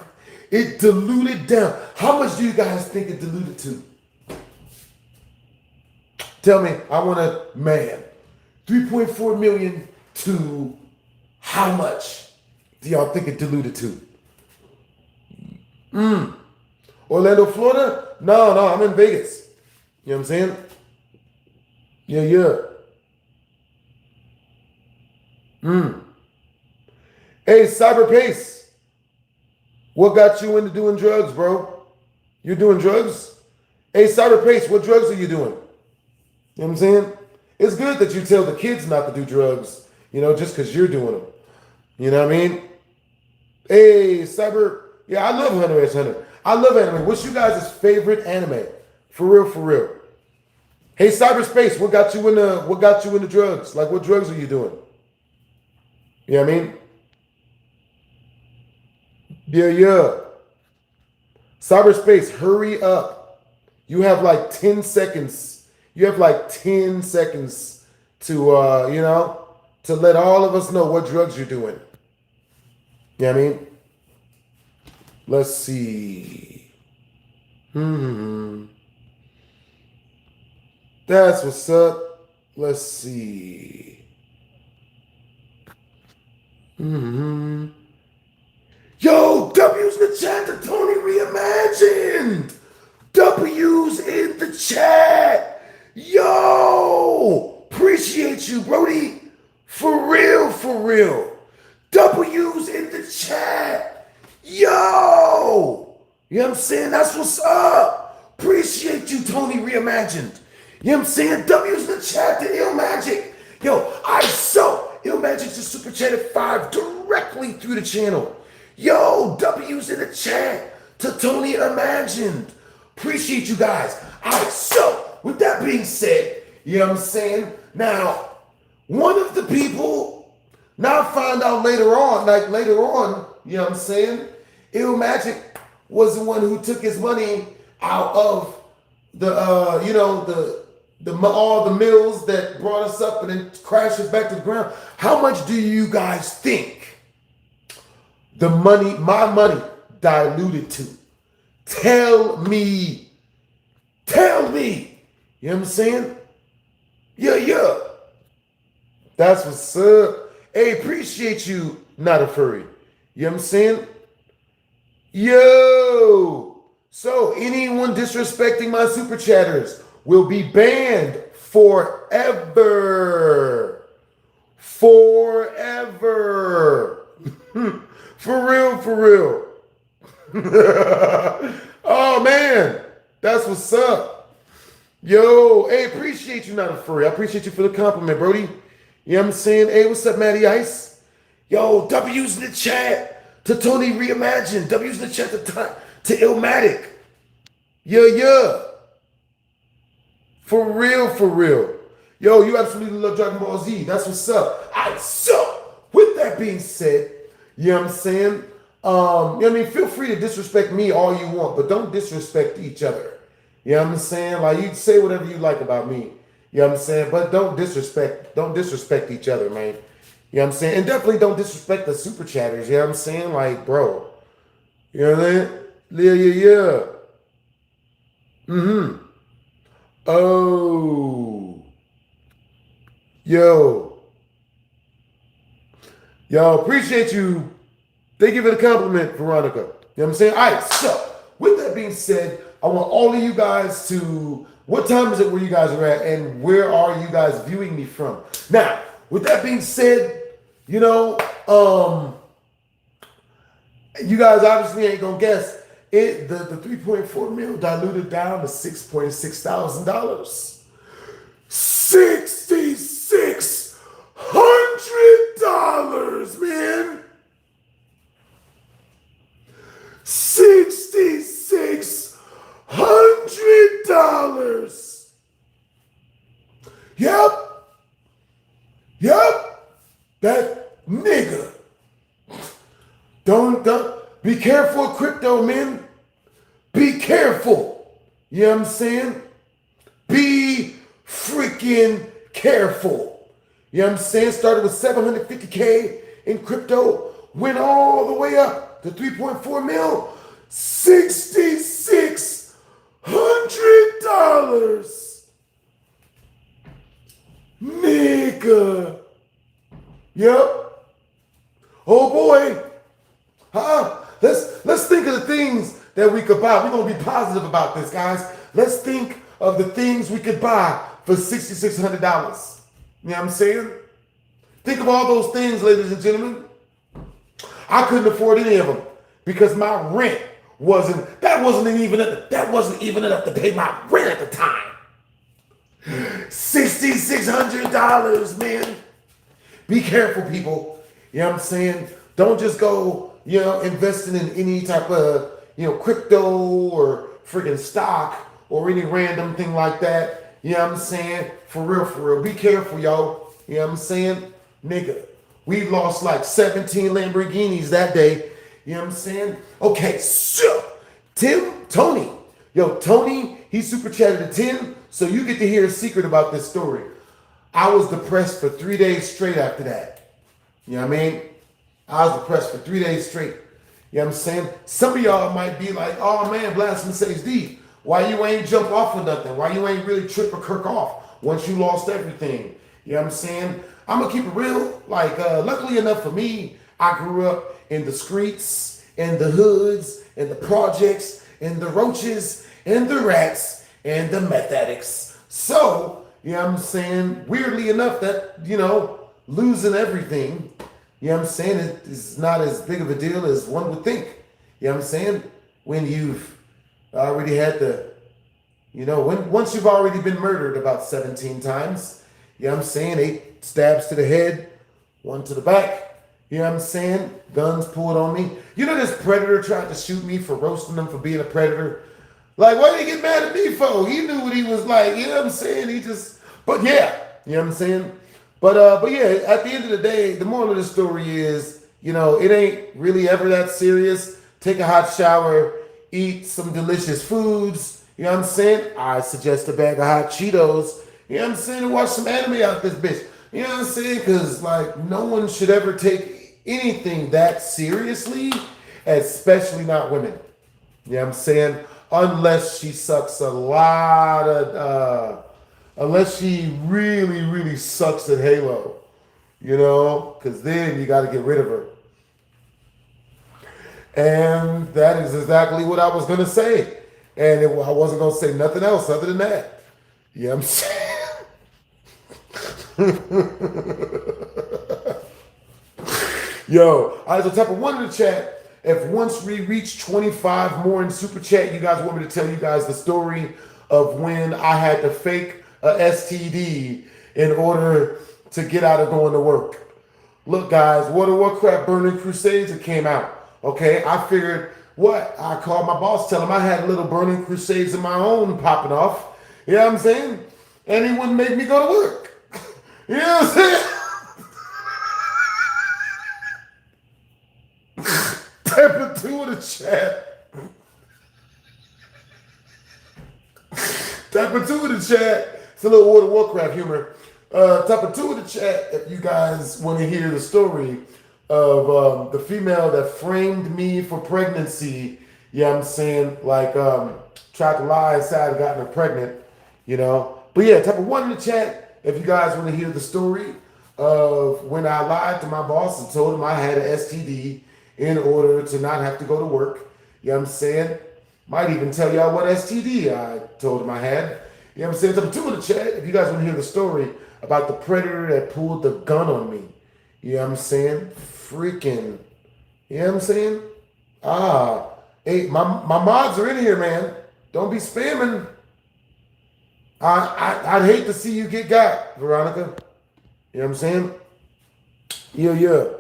It diluted down. How much do you guys think it diluted to? Tell me, I want to, 3.4 million to how much do y'all think it diluted to? Orlando, Florida? No, I'm in Vegas. You know what I'm saying? Yeah, yeah. Hey, Cyber Pace, what got you into doing drugs, bro? You're doing drugs? Hey, Cyber Pace, what drugs are you doing? You know what I'm saying? It's good that you tell the kids not to do drugs, just because you're doing them. You know what I mean? Hey, Cyber, yeah, I love Hunter x Hunter. I love anime. What's you guys' favorite anime? For real, for real. Hey, Cyberspace, what got you into drugs? Like, what drugs are you doing? You know what I mean? Yeah, yeah. Cyberspace, hurry up. You have like 10 seconds. You have like 10 seconds to, to let all of us know what drugs you're doing. You know what I mean? Let's see. That's what's up. Let's see. Yo, W's in the chat to Tony Reimagined. W's in the chat. Yo, appreciate you, Brody. For real, for real. W's in the chat. Yo. You know what I'm saying? That's what's up. Appreciate you, Tony Reimagined. You know what I'm saying? W's in the chat to Ill Magic. Yo, Ill Magic just super chatted 5 directly through the channel. Yo, W's in the chat to Tony Imagined. Appreciate you guys. All right, so with that being said, you know what I'm saying? Now, one of the people, now I find out later on, you know what I'm saying? Ill Magic was the one who took his money out of the, all the mills that brought us up and then crashes back to the ground. How much do you guys think my money diluted to? Tell me. You know what I'm saying? Yeah. That's what's up. Hey, appreciate you, not a furry. You know what I'm saying? Yo. So anyone disrespecting my super chatters will be banned forever. Forever. For real. Oh, man. That's what's up. Yo, hey, appreciate you, not a furry. I appreciate you for the compliment, Brody. You know what I'm saying? Hey, what's up, Matty Ice? Yo, W's in the chat to Tony Reimagined. W's in the chat to Illmatic. Yeah. For real. Yo, you absolutely love Dragon Ball Z. That's what's up. All right, so with that being said, you know what I'm saying? You know what I mean? Feel free to disrespect me all you want, but don't disrespect each other. You know what I'm saying? Like, you say whatever you like about me. You know what I'm saying? But don't disrespect each other, man. You know what I'm saying? And definitely don't disrespect the super chatters. You know what I'm saying? Like, bro. You know what I'm saying? Yeah. Oh. Yo, appreciate you. Thank you for the compliment, Veronica. You know what I'm saying? All right, so with that being said, I want all of you guys to, what time is it where you guys are at, and where are you guys viewing me from? Now, with that being said, you guys obviously ain't gonna guess it. The 3.4 mil diluted down to $6.6 thousand. $6,600, man. $6,600. Yep. That nigga. Don't be careful, crypto, man. Be careful. You know what I'm saying? Be freaking careful. You know what I'm saying? Started with 750K in crypto, went all the way up to 3.4 mil, $6,600. Nigga. Yep. Oh boy. Let's think of the things that we could buy. We're gonna be positive about this, guys. Let's think of the things we could buy for $6,600. You know what I'm saying? Think of all those things, ladies and gentlemen. I couldn't afford any of them because my rent wasn't even enough to pay my rent at the time. $6,600, man. Be careful, people. You know what I'm saying? Don't just go, investing in any type of, crypto or freaking stock or any random thing like that. You know what I'm saying? For real. Be careful, y'all. You know what I'm saying? Nigga, we lost like 17 Lamborghinis that day. You know what I'm saying? Okay, so Tony, he super chatted to Tim, so you get to hear a secret about this story. I was depressed for 3 days straight after that. You know what I mean? I was depressed for 3 days straight. You know what I'm saying? Some of y'all might be like, oh man, BlastphamousHD, why you ain't jump off of nothing? Why you ain't really trip or kirk off once you lost everything? You know what I'm saying? I'm gonna keep it real. Like, luckily enough for me, I grew up in the streets, in the hoods, in the projects, in the roaches, in the rats, and the meth addicts. So, you know what I'm saying? Weirdly enough, that, losing everything, you know what I'm saying, it's not as big of a deal as one would think. You know what I'm saying? When you've already had once you've already been murdered about 17 times, you know what I'm saying, 8 stabs to the head, 1 to the back, you know what I'm saying, guns pulled on me. You know this predator tried to shoot me for roasting him for being a predator? Like, why did he get mad at me for? He knew what he was like, you know what I'm saying? But yeah, you know what I'm saying? But yeah, at the end of the day, the moral of the story is, it ain't really ever that serious. Take a hot shower, eat some delicious foods, you know what I'm saying? I suggest a bag of hot Cheetos, you know what I'm saying? And watch some anime out this bitch. You know what I'm saying? Because, like, no one should ever take anything that seriously, especially not women. You know what I'm saying? Unless she sucks unless she really, really sucks at Halo, because then you got to get rid of her. And that is exactly what I was going to say. And I wasn't going to say nothing else other than that. You know what I'm saying? Yo, I was type of one in the chat. If once we reach 25 more in super chat, you guys want me to tell you guys the story of when I had to fake a STD in order to get out of going to work. Look, guys, World of Warcraft Burning Crusades, it came out. Okay, I figured, I called my boss, tell him I had little Burning Crusades of my own popping off. You know what I'm saying? And he wouldn't make me go to work. You know what I'm saying? Type a 2 in the chat. Type a 2 in the chat. It's a little World of Warcraft humor. Type a 2 in the chat if you guys want to hear the story of the female that framed me for pregnancy. You know what I'm saying? Like, tried to lie and say I'd gotten her pregnant, But yeah, type a 1 in the chat if you guys want to hear the story of when I lied to my boss and told him I had an STD in order to not have to go to work. You know what I'm saying? Might even tell y'all what STD I told him I had. You know what I'm saying? Type a 2 in the chat if you guys want to hear the story about the predator that pulled the gun on me. You know what I'm saying? Freaking. You know what I'm saying? Hey, my mods are in here, man. Don't be spamming. I'd hate to see you get got, Veronica. You know what I'm saying? Yeah.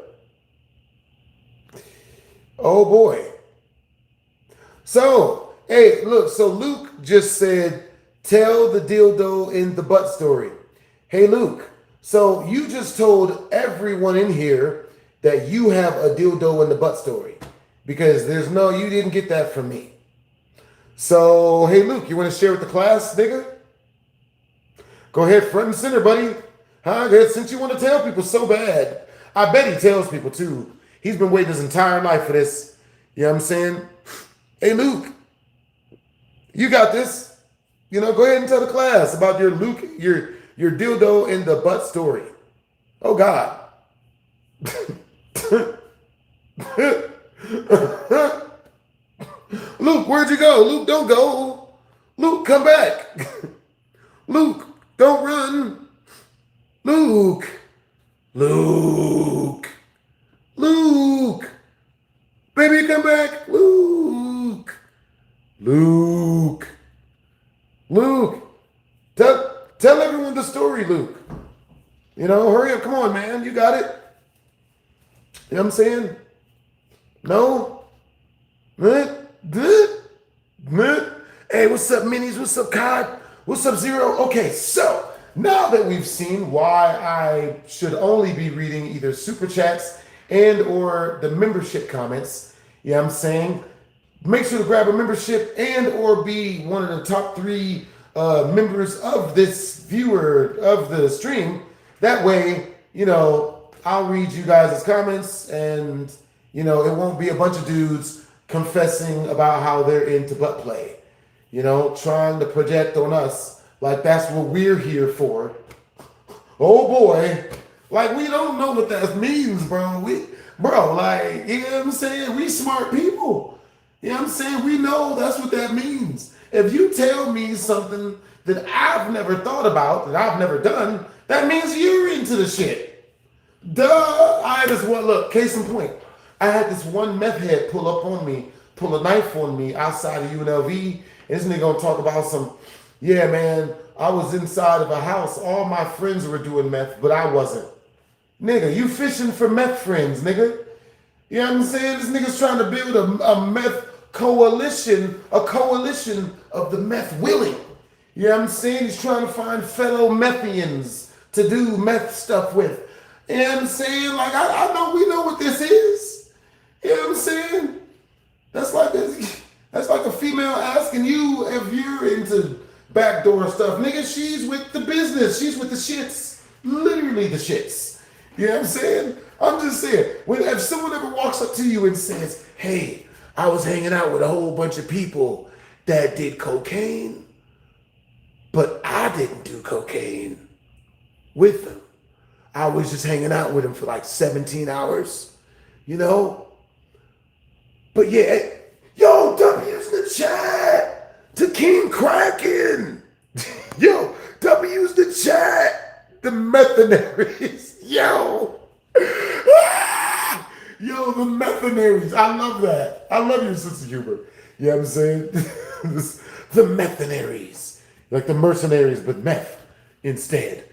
Oh boy. So, hey, look, so Luke just said, tell the dildo in the butt story. Hey, Luke, so you just told everyone in here that you have a dildo in the butt story because you didn't get that from me. So, hey, Luke, you want to share with the class, nigga? Go ahead, front and center, buddy. Go ahead, since you want to tell people so bad. I bet he tells people, too. He's been waiting his entire life for this. You know what I'm saying? Hey, Luke, you got this. Go ahead and tell the class about your dildo in the butt story. Oh, God. Luke, where'd you go? Luke, don't go. Luke, come back. Luke, don't run. Luke. Luke. Luke. Baby, come back. Luke. Luke. Luke. Tell everyone the story, Luke. You know, hurry up. Come on, man. You got it. You know what I'm saying? No? Good? Hey, what's up, Minis? What's up, Cod? What's up, Zero? Okay, so now that we've seen why I should only be reading either super chats and or the membership comments, you know what I'm saying? Make sure to grab a membership and or be one of the top 3 members of this viewer of the stream. That way, you know, I'll read you guys' comments and, you know, it won't be a bunch of dudes confessing about how they're into butt play. You know, trying to project on us like that's what we're here for. Oh boy. Like, we don't know what that means, bro. Like, you know what I'm saying? We smart people. You know what I'm saying? We know that's what that means. If you tell me something that I've never thought about, that I've never done, that means you're into the shit. Duh. I had this one, look, case in point. I had this one meth head pull a knife on me outside of UNLV. And this nigga gonna talk about some, yeah, man, I was inside of a house. All my friends were doing meth, but I wasn't. Nigga, you fishing for meth friends, nigga. You know what I'm saying? This nigga's trying to build a meth coalition, a coalition of the meth willing. You know what I'm saying? He's trying to find fellow methians to do meth stuff with. You know what I'm saying? Like, I know we know what this is. You know what I'm saying? That's like a female asking you if you're into backdoor stuff. Nigga, she's with the business. She's with the shits. Literally the shits. You know what I'm saying? I'm just saying, if someone ever walks up to you and says, hey, I was hanging out with a whole bunch of people that did cocaine, but I didn't do cocaine with them. I was just hanging out with them for like 17 hours, you know? But yeah, yo, W's in the chat to King Kraken. Yo, W's the chat. The mercenaries. Yo. Ah! Yo, the mercenaries. I love that. I love your sense of humor. You know what I'm saying? The mercenaries. Like the mercenaries, but meth instead.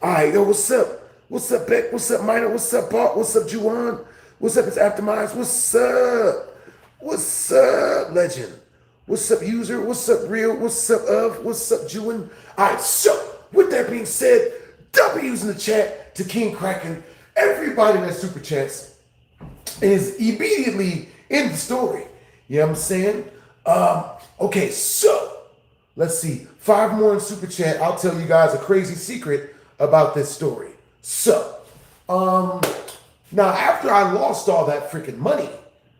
All right, yo, what's up? What's up, Beck? What's up, Minor? What's up, Bart? What's up, Juwan? What's up, it's Aftermize? What's up? What's up, Legend? What's up, User? What's up, Real? What's up, Of? What's up, Juwan? All right, so with that being said, W's in the chat to King Kraken. Everybody that super chats is immediately in the story. You know what I'm saying? Okay, so let's see. 5 more in super chat. I'll tell you guys a crazy secret about this story. So, now after I lost all that freaking money,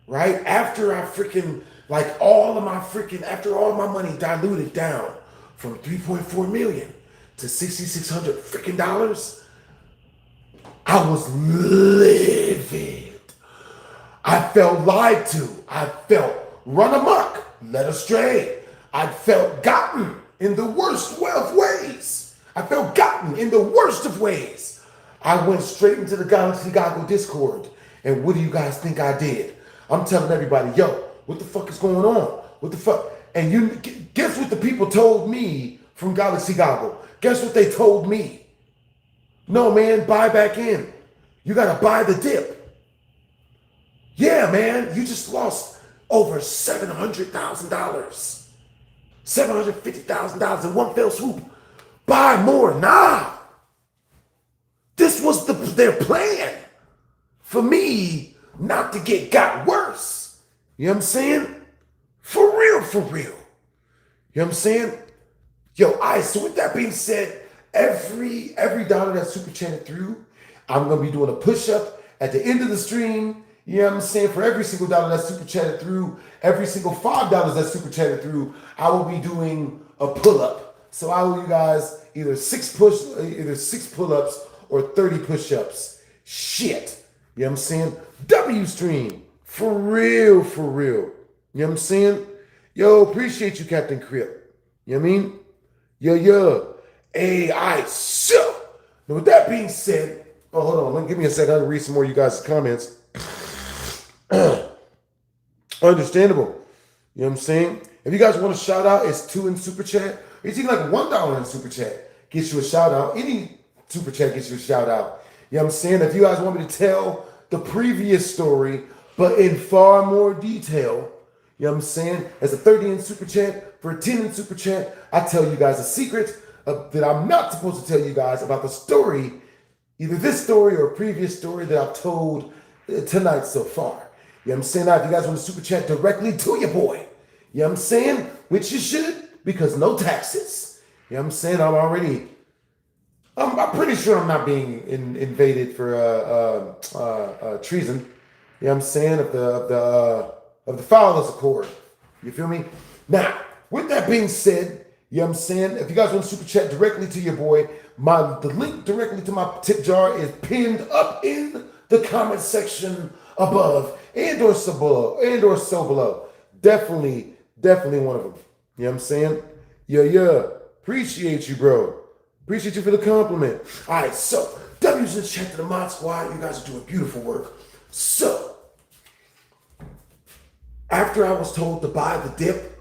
right? After I freaking, like after all my money diluted down from 3.4 million to $6,600 freaking dollars, I was livid. I felt lied to. I felt run amok, led astray. I felt gotten in the worst of ways. I felt gotten in the worst of ways. I went straight into the Galaxy Goggle Discord. And what do you guys think I did? I'm telling everybody, yo, what the fuck is going on? What the fuck? And you guess what the people told me from Galaxy Goggle? Guess what they told me? No, man, buy back in. You gotta buy the dip. Yeah, man, you just lost over $700,000. $750,000 in one fell swoop. Buy more. Nah. This was their plan for me not to got worse. You know what I'm saying? For real, for real. You know what I'm saying? Yo, so with that being said, every dollar that's super chatted through, I'm going to be doing a push-up at the end of the stream. You know what I'm saying? For every single dollar that's super chatted through, every single $5 that's super chatted through, I will be doing a pull-up. So I will you guys either 6 pull-ups or 30 push-ups. Shit. You know what I'm saying? W stream. For real, for real. You know what I'm saying? Yo, appreciate you, Captain Crip. You know what I mean? Yo. Hey, all right, so now with that being said, oh, hold on, give me a second. I'll read some more of you guys' comments. Understandable. You know what I'm saying? If you guys want a shout out, it's $2 in super chat. It's even like $1 in super chat. Gets you a shout out. Any super chat gets you a shout out. You know what I'm saying? If you guys want me to tell the previous story, but in far more detail, you know what I'm saying? As a 30 in super chat, for a 10 in super chat, I tell you guys a secret that I'm not supposed to tell you guys about the story, either this story or a previous story that I've told tonight so far. You know what I'm saying? Now, if you guys want to super chat directly to your boy, you know what I'm saying? Which you should, because no taxes. You know what I'm saying? I'm pretty sure I'm not being invaded for treason. You know what I'm saying? Of the Foulers Accord. You feel me? Now, with that being said, you know what I'm saying? If you guys want to super chat directly to your boy, the link directly to my tip jar is pinned up in the comment section above and or so below. Definitely one of them. You know what I'm saying? Yeah. Appreciate you, bro. Appreciate you for the compliment. All right, so W's in chat to the mod squad. You guys are doing beautiful work. So, after I was told to buy the dip,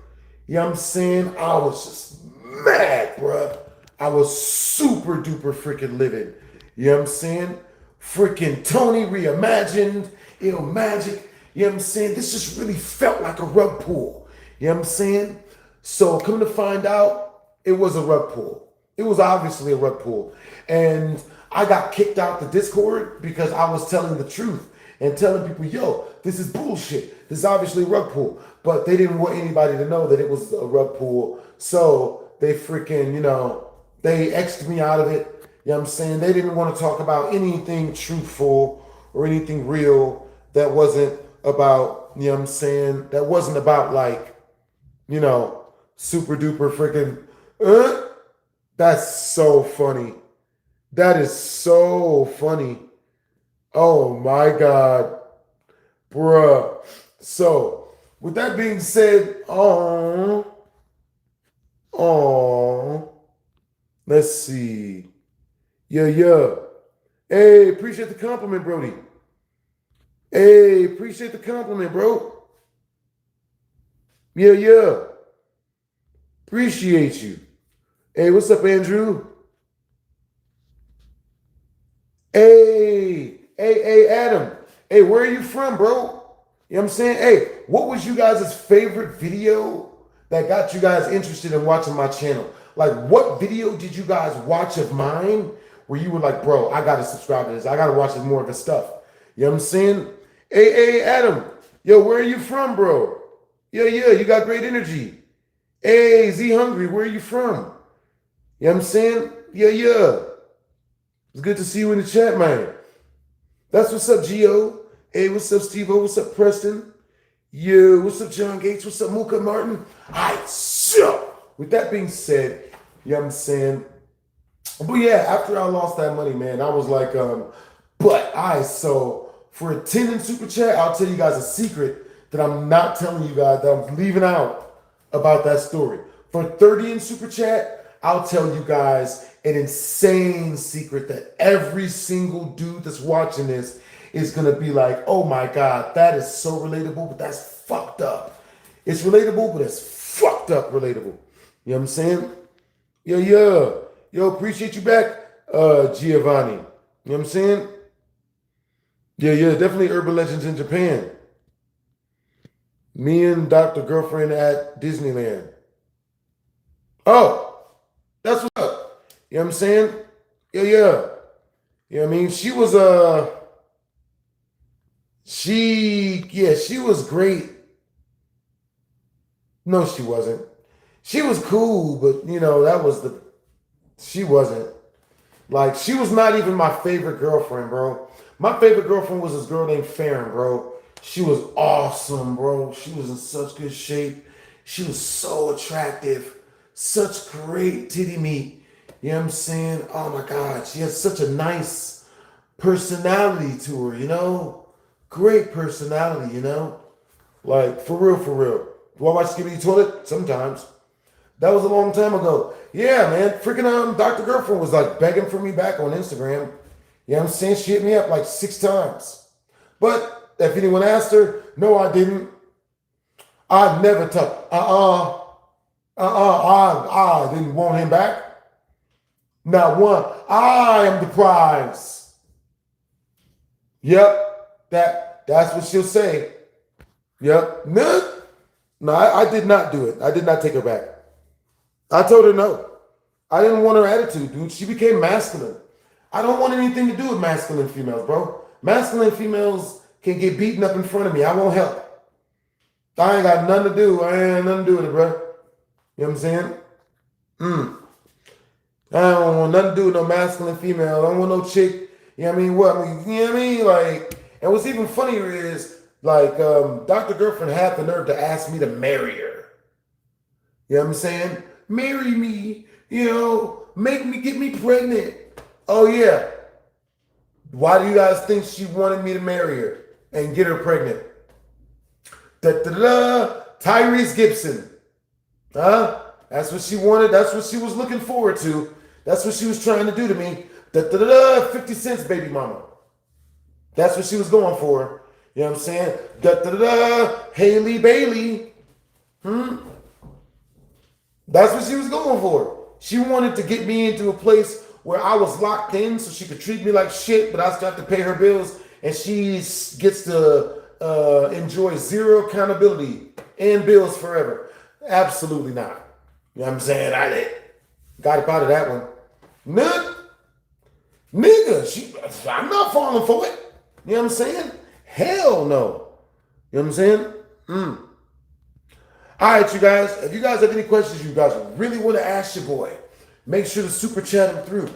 you know what I'm saying? I was just mad, bruh. I was super duper freaking livid. You know what I'm saying? Freaking Tony reimagined, Magic. You know what I'm saying? This just really felt like a rug pull. You know what I'm saying? So come to find out, it was a rug pull. It was obviously a rug pull. And I got kicked out the Discord because I was telling the truth and telling people, yo, this is bullshit. This is obviously a rug pull. But they didn't want anybody to know that it was a rug pull. So they freaking, they X'd me out of it. You know what I'm saying? They didn't want to talk about anything truthful or anything real that wasn't about, you know what I'm saying? That wasn't about like, super duper freaking, that's so funny. That is so funny. Oh my God. Bruh. So, with that being said, let's see. Yeah. Hey, appreciate the compliment, Brody. Hey, appreciate the compliment, bro. Yeah. Appreciate you. Hey, what's up, Andrew? Hey, Adam. Hey, where are you from, bro? You know what I'm saying? Hey, what was you guys' favorite video that got you guys interested in watching my channel? Like, what video did you guys watch of mine where you were like, bro, I gotta subscribe to this. I gotta watch more of his stuff. You know what I'm saying? Hey, Adam. Yo, where are you from, bro? Yeah, you got great energy. Hey, Z Hungry, where are you from? You know what I'm saying? Yeah. It's good to see you in the chat, man. That's what's up, Gio. Hey, what's up, Steve-O? What's up, Preston? Yo, what's up, John Gates? What's up, Mooka Martin? All right, so with that being said, you know what I'm saying? But yeah, after I lost that money, man, I was like, so for a 10 in super chat, I'll tell you guys a secret that I'm not telling you guys, that I'm leaving out about that story. For 30 in super chat, I'll tell you guys an insane secret that every single dude that's watching this is gonna be like, oh my God, that is so relatable, but that's fucked up. It's relatable, but it's fucked up relatable. You know what I'm saying? Yeah. Yo, appreciate you back, Giovanni. You know what I'm saying? Yeah, definitely urban legends in Japan. Me and Dr. Girlfriend at Disneyland. Oh, that's what's up. You know what I'm saying? Yeah. You know what I mean? She was she was great. No, she wasn't. She was cool, but she wasn't. Like, she was not even my favorite girlfriend, bro. My favorite girlfriend was this girl named Farron, bro. She was awesome, bro. She was in such good shape. She was so attractive. Such great titty meat. You know what I'm saying? Oh my God. She has such a nice personality to her, Great personality, Like, for real. Do I watch Skibidi Toilet? Sometimes. That was a long time ago. Yeah, man. Freaking Dr. Girlfriend was like begging for me back on Instagram. You know what I'm saying? She hit me up like 6 times. But if anyone asked her, no, I didn't. I never took. I didn't want him back. Not one. I am the prize. Yep. That's what she'll say. Yep. No, I did not do it. I did not take her back. I told her no. I didn't want her attitude, dude. She became masculine. I don't want anything to do with masculine females, bro. Masculine females can get beaten up in front of me. I won't help. I ain't got nothing to do. I ain't nothing to do with it, bro. You know what I'm saying? I don't want nothing to do with no masculine female. I don't want no chick. You know what I mean? What? You know what I mean? Like, and what's even funnier is, like, Dr. Girlfriend had the nerve to ask me to marry her. You know what I'm saying? Marry me. You know, get me pregnant. Oh, yeah. Why do you guys think she wanted me to marry her and get her pregnant? Tyrese Gibson. Huh? That's what she wanted. That's what she was looking forward to. That's what she was trying to do to me. 50 cents, baby mama. That's what she was going for. You know what I'm saying? Haley Bailey. That's what she was going for. She wanted to get me into a place where I was locked in so she could treat me like shit, but I still have to pay her bills, and she gets to enjoy zero accountability and bills forever. Absolutely not. You know what I'm saying? I got up out of that one. Nigga, I'm not falling for it. You know what I'm saying? Hell no. You know what I'm saying? All right, you guys. If you guys have any questions you guys really want to ask your boy, make sure to super chat him through.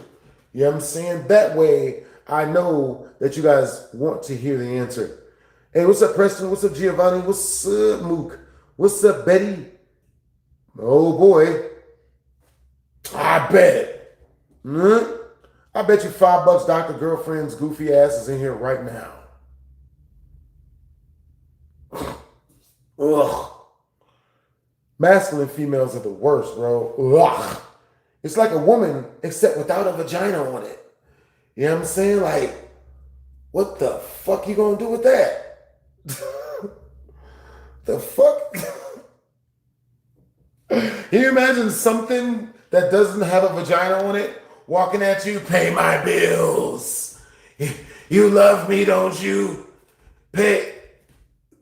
You know what I'm saying? That way, I know that you guys want to hear the answer. Hey, what's up, Preston? What's up, Giovanni? What's up, Mook? What's up, Betty? Oh, boy. I bet. I bet you $5 Dr. Girlfriend's goofy ass is in here right now. Ugh. Masculine females are the worst, bro. Ugh. It's like a woman, except without a vagina on it. You know what I'm saying? Like, what the fuck you gonna do with that? The fuck? Can you imagine something that doesn't have a vagina on it walking at you? Pay my bills. You love me, don't you? Pay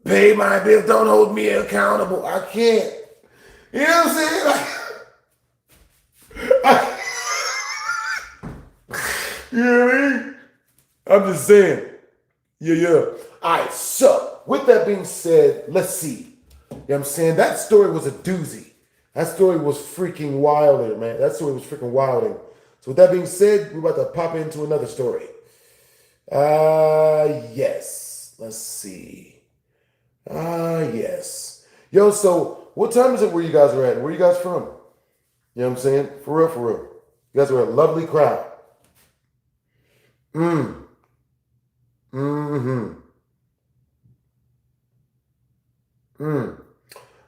my bill. Don't hold me accountable. I can't. You know what I'm saying? You know what I mean? I'm just saying. Yeah. All right, so with that being said, let's see. You know what I'm saying? That story was a doozy. That story was freaking wilder, man. That story was freaking wilding. So with that being said, we're about to pop into another story. Yes. Let's see. Yes. Yo, so what time is it where you guys are at? Where you guys from? You know what I'm saying? For real, for real. You guys are a lovely crowd. I'm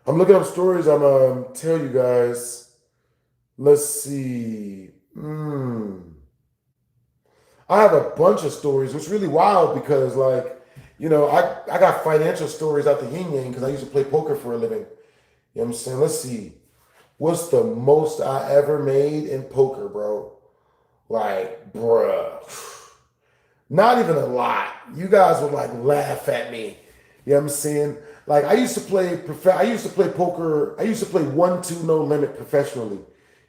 looking up stories. I'm gonna tell you guys. Let's see. I have a bunch of stories, which is really wild because, like, you know, I got financial stories out the yin yang because I used to play poker for a living. You know what I'm saying? Let's see. What's the most I ever made in poker, bro? Like, bruh. Not even a lot. You guys would like laugh at me. You know what I'm saying? Like, I used to play poker. I used to play 1-2 no limit professionally.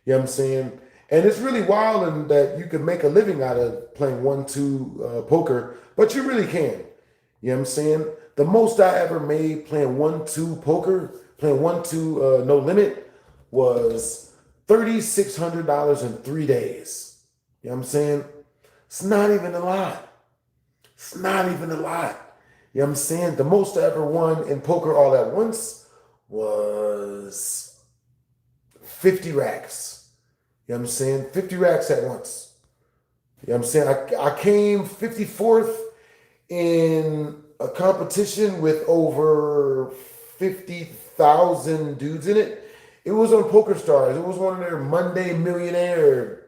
You know what I'm saying? And it's really wild in that you can make a living out of playing 1-2 poker, but you really can. You know what I'm saying? The most I ever made playing 1-2 poker, playing 1-2 no limit, was $3,600 in 3 days. You know what I'm saying? It's not even a lot. It's not even a lot. You know what I'm saying? The most I ever won in poker all at once was 50 racks. You know what I'm saying? 50 racks at once. You know what I'm saying? I came 54th in a competition with over 50,000 dudes in it. It was on Poker Stars. It was one of their Monday Millionaire.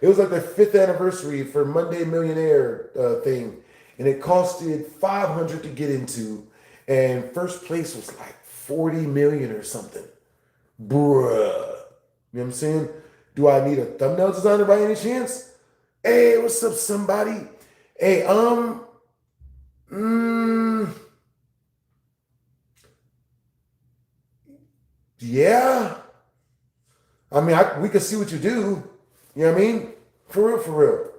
It was like their 5th anniversary for Monday Millionaire thing, and it costed $500 to get into, and first place was like 40 million or something. Bruh. You know what I'm saying? Do I need a thumbnail designer by any chance? Hey, what's up, somebody? Hey, yeah. I mean, we can see what you do. You know what I mean? For real, for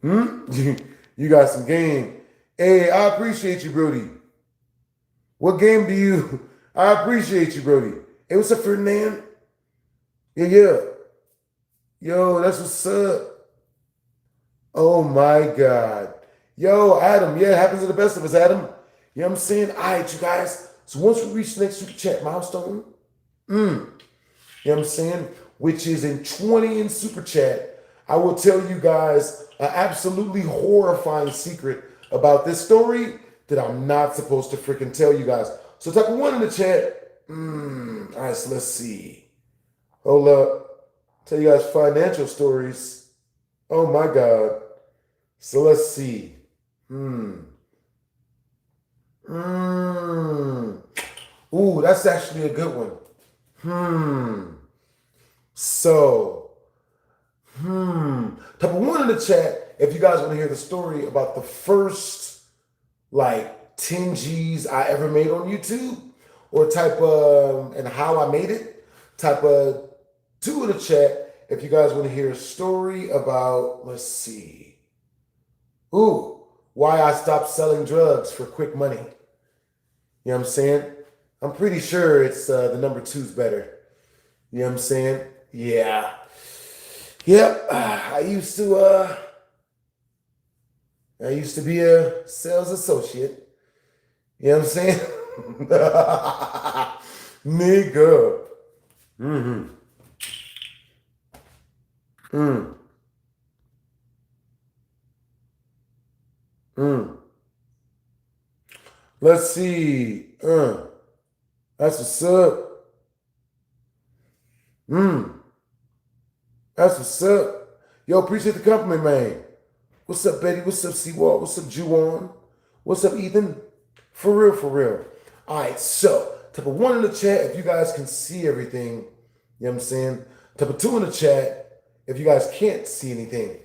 real. You got some game. Hey, I appreciate you, Brody. What game do you? I appreciate you, Brody. Hey, what's up, Ferdinand? Yeah. Yo, that's what's up. Oh my God. Yo, Adam. Yeah, it happens to the best of us, Adam. You know what I'm saying? All right, you guys. So once we reach the next super chat milestone, you know what I'm saying? Which is in 20 in super chat, I will tell you guys an absolutely horrifying secret about this story that I'm not supposed to freaking tell you guys. So type of 1 in the chat. All right, so let's see. Hold up. Tell you guys financial stories. Oh my God. So let's see. Ooh, that's actually a good one. So, type of 1 in the chat if you guys want to hear the story about the first like 10 G's I ever made on YouTube, or type of and how I made it. Type of 2 in the chat if you guys want to hear a story about, let's see. Why I stopped selling drugs for quick money. You know what I'm saying? I'm pretty sure it's the number 2's better. You know what I'm saying? Yeah. Yep. I used to be a sales associate. You know what I'm saying? Nigga. Let's see. That's what's up. That's what's up. Yo, appreciate the compliment, man. What's up, Betty? What's up, Seawalt? What's up, Juwan? What's up, Ethan? For real, for real. All right, so type of 1 in the chat if you guys can see everything. You know what I'm saying? Type of 2 in the chat if you guys can't see anything. You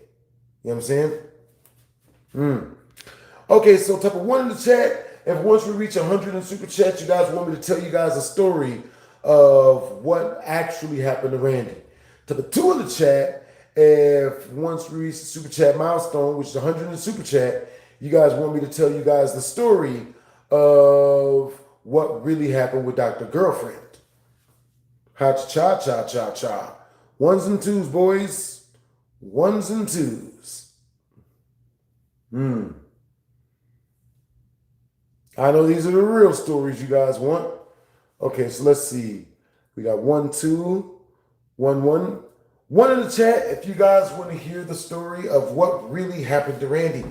know what I'm saying? Okay, so type of 1 in the chat if once we reach 100 in super chat, you guys want me to tell you guys a story of what actually happened to Randy. Type of 2 in the chat if once we reach the super chat milestone, which is 100 in super chat, you guys want me to tell you guys the story of what really happened with Dr. Girlfriend. Ha-cha-cha-cha-cha. 1s and 2s, boys. 1s and 2s. I know these are the real stories you guys want. Okay, so let's see. We got 1, 2, 1, 1. 1 in the chat if you guys want to hear the story of what really happened to Randy.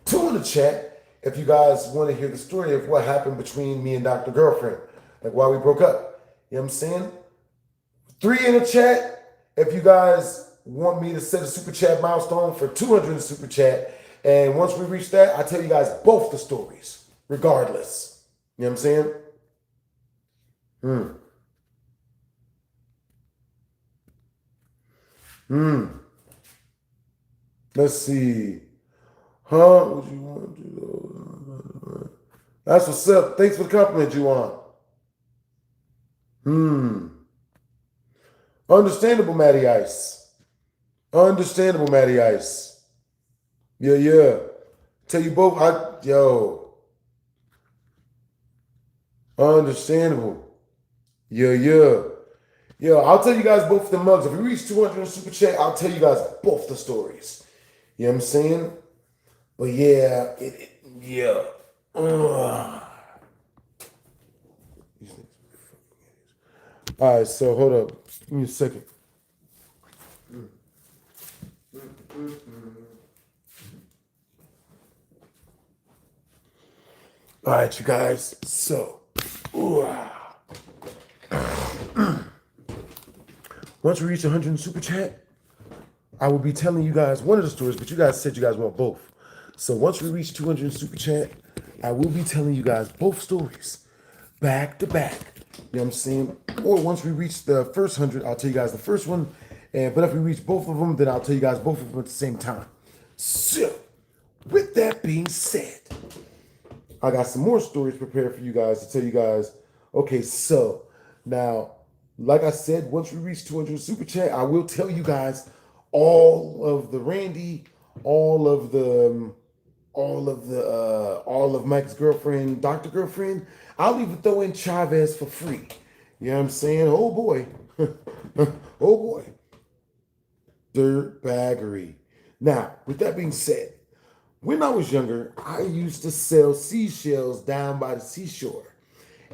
2 in the chat if you guys want to hear the story of what happened between me and Dr. Girlfriend, like why we broke up. You know what I'm saying? 3 in the chat if you guys want me to set a super chat milestone for 200 in super chat. And once we reach that, I tell you guys both the stories, regardless. You know what I'm saying? Let's see. What you want to do? That's what's up. Thanks for the compliment, Juwan. Understandable, Matty Ice. Understandable, Matty Ice. Yeah. Tell you both, Understandable. Yeah. I'll tell you guys both the mugs. If we reach 200 in super chat, I'll tell you guys both the stories. You know what I'm saying? But yeah, All right, so hold up. Give me a second. All right, you guys. So, Once we reach 100 in super chat, I will be telling you guys one of the stories, but you guys said you guys want both. So once we reach 200 in super chat, I will be telling you guys both stories back to back. You know what I'm saying? Or once we reach the first 100, I'll tell you guys the first one. But if we reach both of them, then I'll tell you guys both of them at the same time. So, with that being said, I got some more stories prepared for you guys to tell you guys. Okay, so now, like I said, once we reach 200 super chat, I will tell you guys all of the Randy, all of Mike's girlfriend, Dr. Girlfriend. I'll even throw in Chavez for free. You know what I'm saying? Oh boy. Oh boy. Dirtbaggery. Now, with that being said, when I was younger, I used to sell seashells down by the seashore.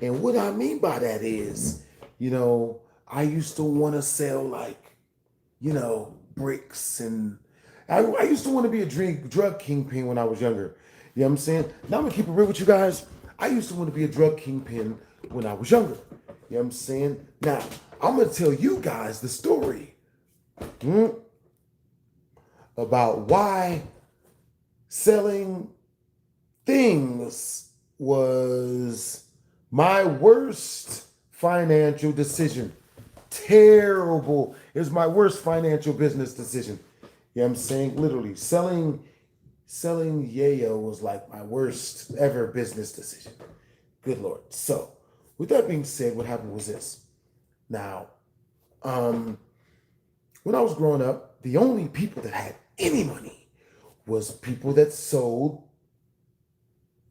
And what I mean by that is, I used to want to sell bricks, and I used to want to be a drug kingpin when I was younger. You know what I'm saying? Now I'm going to keep it real with you guys. I used to want to be a drug kingpin when I was younger. You know what I'm saying? Now, I'm going to tell you guys the story about why selling things was my worst financial decision. Terrible. It was my worst financial business decision. You know what I'm saying? Literally, selling yayo was like my worst ever business decision. Good Lord. So, with that being said, what happened was this. Now, when I was growing up, the only people that had any money was people that sold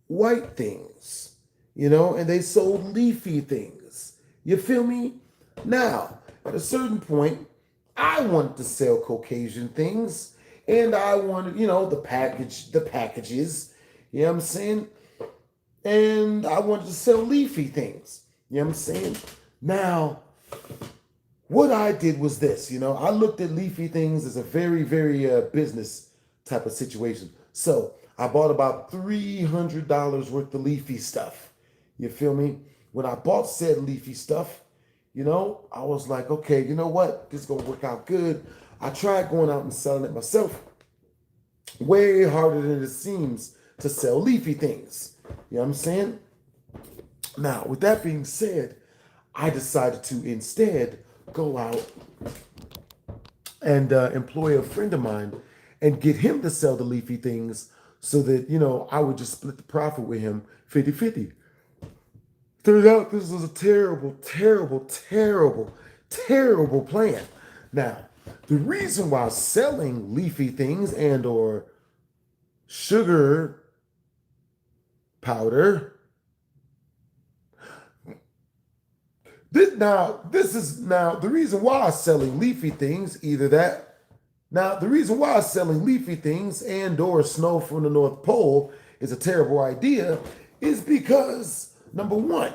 white things, and they sold leafy things. You feel me? Now, at a certain point, I wanted to sell Caucasian things, and I wanted, the packages, you know what I'm saying? And I wanted to sell leafy things, you know what I'm saying? Now, what I did was this, I looked at leafy things as a very, very business type of situation. So I bought about $300 worth of leafy stuff. You feel me? When I bought said leafy stuff, I was like, okay, you know what? This is going to work out good. I tried going out and selling it myself. Way harder than it seems to sell leafy things. You know what I'm saying? Now, with that being said, I decided to instead go out and employ a friend of mine and get him to sell the leafy things so that, I would just split the profit with him 50-50. Turns out this was a terrible, terrible, terrible, terrible plan. Now, the reason why selling leafy things and or sugar powder, the reason why selling leafy things, the reason why selling leafy things and or snow from the North Pole is a terrible idea is because, number one,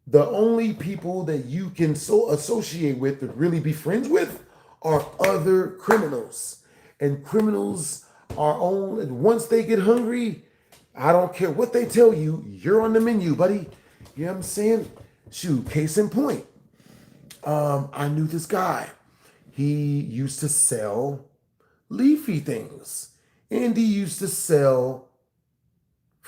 the only people that you can associate with and really be friends with are other criminals. And criminals are once they get hungry, I don't care what they tell you, you're on the menu, buddy. You know what I'm saying? Shoot, case in point. I knew this guy. He used to sell leafy things. And he used to sell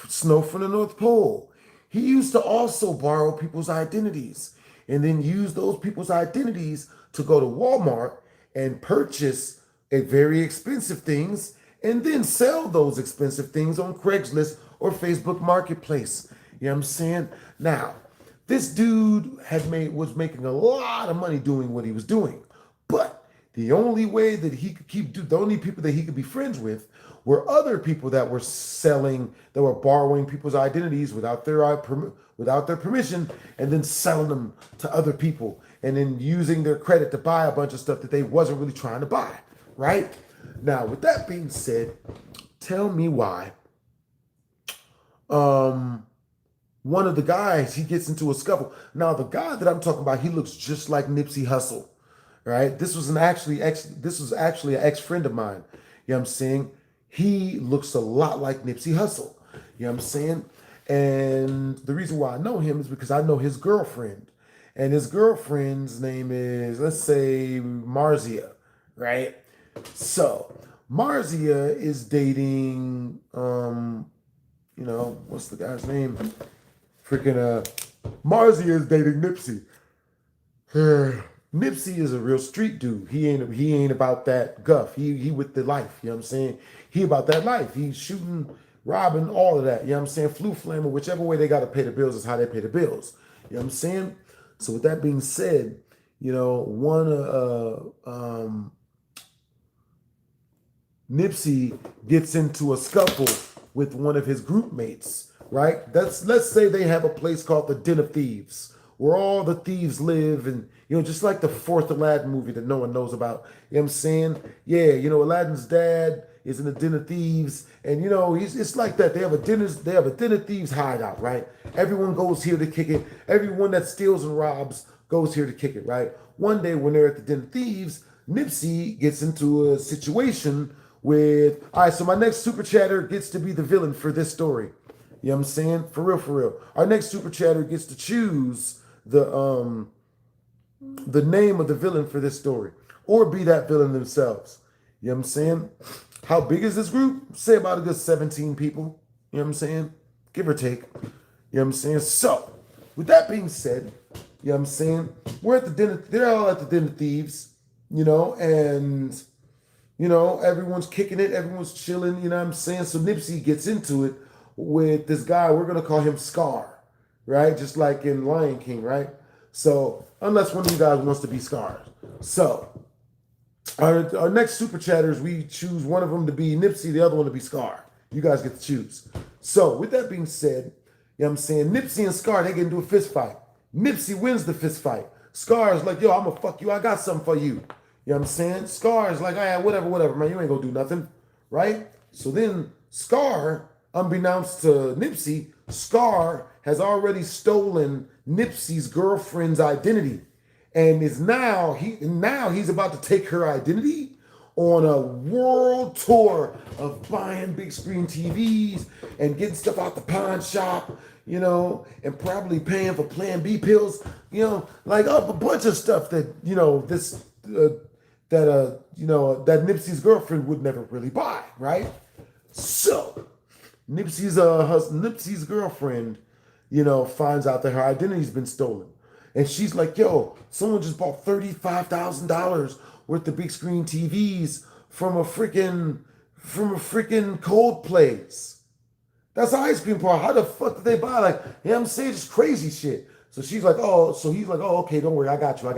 snow from the North Pole. He used to also borrow people's identities and then use those people's identities to go to Walmart and purchase very expensive things and then sell those expensive things on Craigslist or Facebook Marketplace. You know what I'm saying? Now, this dude was making a lot of money doing what he was doing, but the only way that he could the only people that he could be friends with were other people that were borrowing people's identities without their permission and then selling them to other people and then using their credit to buy a bunch of stuff that they wasn't really trying to buy, right? Now, with that being said, tell me why one of the guys, he gets into a scuffle. Now, the guy that I'm talking about, he looks just like Nipsey Hussle, right? This was actually an ex-friend of mine. You know what I'm saying? He looks a lot like Nipsey Hussle. You know what I'm saying? And the reason why I know him is because I know his girlfriend. And his girlfriend's name is, let's say, Marzia, right? So Marzia is dating, what's the guy's name? Freaking Marzia is dating Nipsey. Nipsey is a real street dude. He ain't about that guff. He with the life. You know what I'm saying? He about that life. He's shooting, robbing, all of that. You know what I'm saying? Flu flaming, whichever way they got to pay the bills is how they pay the bills. You know what I'm saying? So with that being said, Nipsey gets into a scuffle with one of his group mates, right? Let's say they have a place called the Den of Thieves, where all the thieves live, and just like the fourth Aladdin movie that no one knows about. You know what I'm saying? Yeah, Aladdin's dad is in the Den of Thieves, and it's like that. They have a Den of Thieves hideout, right? Everyone goes here to kick it. Everyone that steals and robs goes here to kick it, right? One day when they're at the Den of Thieves, Nipsey gets into a situation with, all right, so my next super chatter gets to be the villain for this story. You know what I'm saying? For real. Our next super chatter gets to choose the name of the villain for this story, or be that villain themselves. You know what I'm saying? How big is this group? Say about a good 17 people. You know what I'm saying? Give or take. You know what I'm saying? So, with that being said, you know what I'm saying? We're at the dinner. They're all at the Den of Thieves, and everyone's kicking it, everyone's chilling. You know what I'm saying? So Nipsey gets into it with this guy. We're gonna call him Scar, right? Just like in Lion King, right? So unless one of you guys wants to be Scar. So our next super chatters, we choose one of them to be Nipsey, the other one to be Scar. You guys get to choose. So with that being said, you know what I'm saying? Nipsey and Scar, they get into a fist fight. Nipsey wins the fist fight. Scar's like, yo, I'm gonna fuck you. I got something for you. You know what I'm saying? Scar is like, whatever, man. You ain't gonna do nothing, right? So then Scar, unbeknownst to Nipsey, Scar has already stolen Nipsey's girlfriend's identity, and he's about to take her identity on a world tour of buying big screen TVs and getting stuff out the pawn shop, and probably paying for Plan B pills, like up a bunch of stuff that that Nipsey's girlfriend would never really buy, right? So Nipsey's girlfriend, finds out that her identity's been stolen. And she's like, yo, someone just bought $35,000 worth of big screen TVs from a freaking cold place. That's an ice cream parlor. How the fuck did they buy? Like, I'm saying, just crazy shit. So he's like, oh, okay, don't worry, I got you.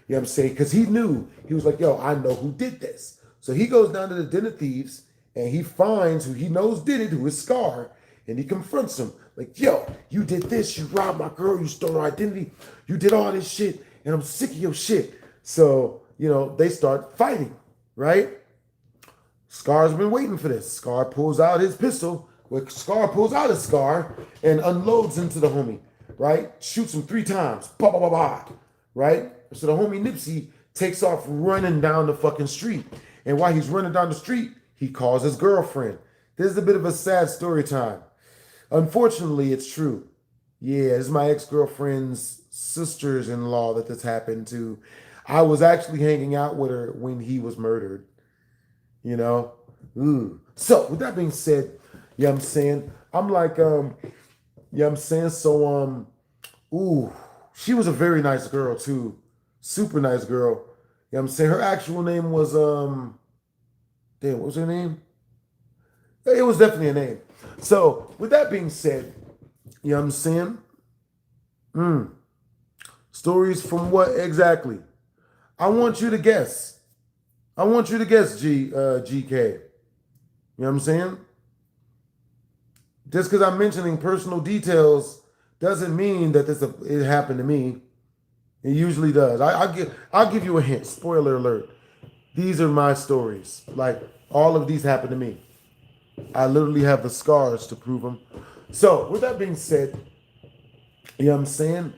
You know what I'm saying? Because he knew, he was like, yo, I know who did this. So he goes down to the Den of Thieves and he finds who he knows did it, who is Scar, and he confronts him. Like, yo, you did this, you robbed my girl, you stole her identity, you did all this shit, and I'm sick of your shit. So, they start fighting, right? Scar's been waiting for this. Scar pulls out his pistol, Scar pulls out his Scar and unloads into the homie, right? Shoots him 3 times, right? So the homie Nipsey takes off running down the fucking street. And while he's running down the street, he calls his girlfriend. This is a bit of a sad story time. Unfortunately, it's true. Yeah, this is my ex-girlfriend's sisters-in-law that this happened to. I was actually hanging out with her when he was murdered. Ooh. So, with that being said, you know what I'm saying? I'm like, she was a very nice girl too. Super nice girl. You know what I'm saying? Her actual name was, what was her name? It was definitely a name. So, with that being said, you know what I'm saying? Stories from what exactly? I want you to guess. GK. You know what I'm saying? Just because I'm mentioning personal details doesn't mean that it happened to me. It usually does. I'll give you a hint. Spoiler alert. These are my stories. Like, all of these happened to me. I literally have the scars to prove them. So, with that being said, you know what I'm saying?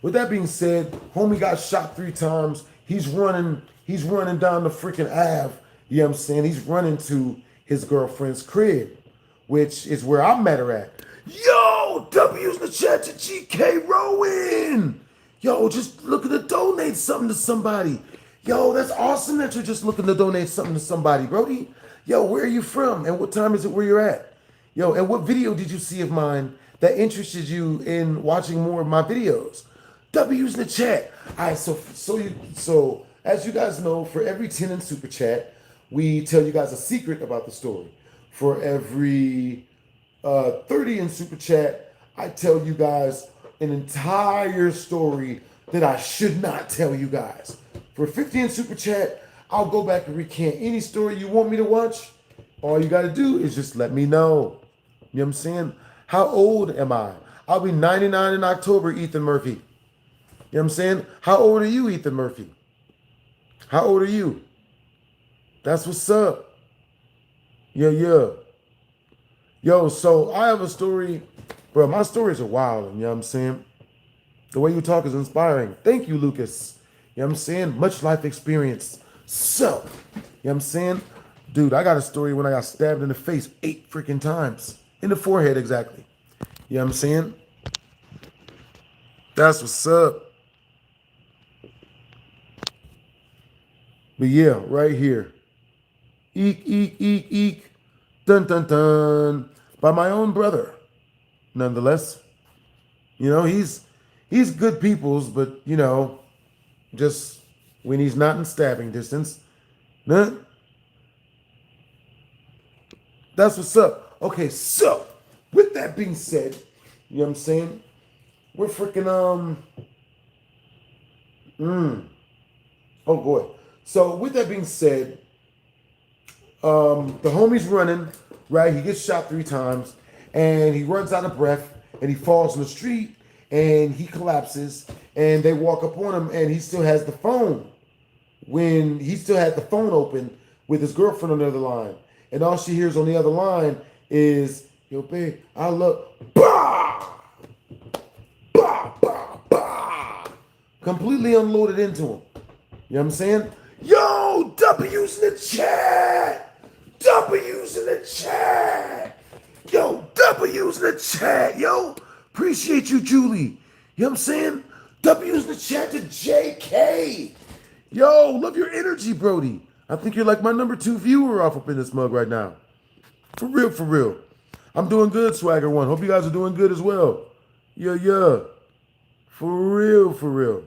With that being said, homie got shot 3 times. He's running down the freaking Ave. You know what I'm saying? He's running to his girlfriend's crib, which is where I met her at. Yo, W's the chat to GK Rowan. Yo, just looking to donate something to somebody. Yo, that's awesome that you're just looking to donate something to somebody, Brody. Yo, where are you from? And what time is it where you're at? Yo, and what video did you see of mine that interested you in watching more of my videos? W's in the chat. All right, so as you guys know, for every 10 in Super Chat, we tell you guys a secret about the story. For every 30 in Super Chat, I tell you guys an entire story that I should not tell you guys. For 50 in Super Chat, I'll go back and recant any story you want me to watch. All you got to do is just let me know. You know what I'm saying? How old am I? I'll be 99 in October, Ethan Murphy. You know what I'm saying? How old are you, Ethan Murphy? How old are you? That's what's up. Yeah. Yo, so I have a story. Bro, my stories are wild, you know what I'm saying? The way you talk is inspiring. Thank you, Lucas. You know what I'm saying? Much life experience. So, you know what I'm saying? Dude, I got a story when I got stabbed in the face 8 freaking times. In the forehead, exactly. You know what I'm saying? That's what's up. But yeah, right here. Eek, eek, eek, eek. Dun, dun, dun. By my own brother. Nonetheless. You know, he's good people's, but, you know, just when he's not in stabbing distance. Nah. That's what's up. Okay, so, with that being said, you know what I'm saying? We're freaking, oh boy. So, with that being said, the homie's running, right? He gets shot 3 times, and he runs out of breath, and he falls in the street, and he collapses, and they walk up on him, and he still has the phone. When he still had the phone open with his girlfriend on the other line, and all she hears on the other line is, yo, babe, I love, bah! Bah, bah, bah! Completely unloaded into him. You know what I'm saying? Yo, W's in the chat! W's in the chat! Yo, W's in the chat, yo! Appreciate you, Julie. You know what I'm saying? W's in the chat to JK. Yo, love your energy, Brody. I think you're like my number 2 viewer off up in this mug right now. For real, for real. I'm doing good, Swagger One. Hope you guys are doing good as well. Yeah. For real, for real.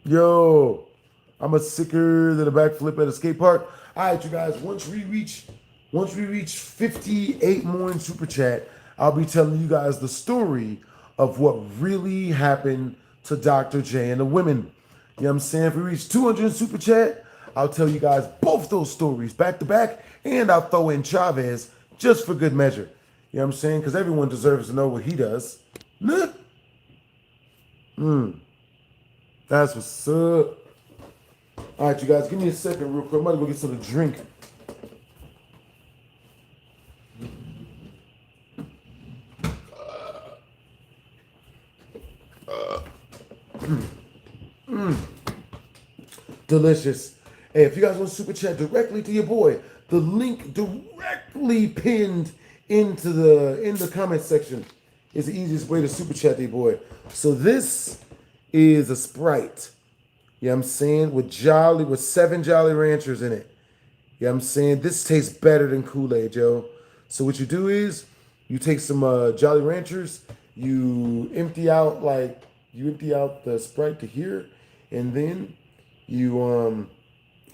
Yo, I'm a sicker than a backflip at a skate park. All right, you guys, once we reach 58 more in Super Chat, I'll be telling you guys the story of what really happened to Dr. J and the women. You know what I'm saying? If we reach 200 in Super Chat, I'll tell you guys both those stories back to back, and I'll throw in Chavez just for good measure. You know what I'm saying? Because everyone deserves to know what he does. Nah. That's what's up. All right, you guys, give me a second real quick. I'm going to go get something to drink. Delicious. Hey, if you guys want to super chat directly to your boy, the link directly pinned into the comment section is the easiest way to super chat to your boy. So this is a Sprite. You know what I'm saying? With 7 Jolly Ranchers in it. You know what I'm saying? This tastes better than Kool-Aid, yo. So what you do is you take some Jolly Ranchers, you empty out the Sprite to here, and then you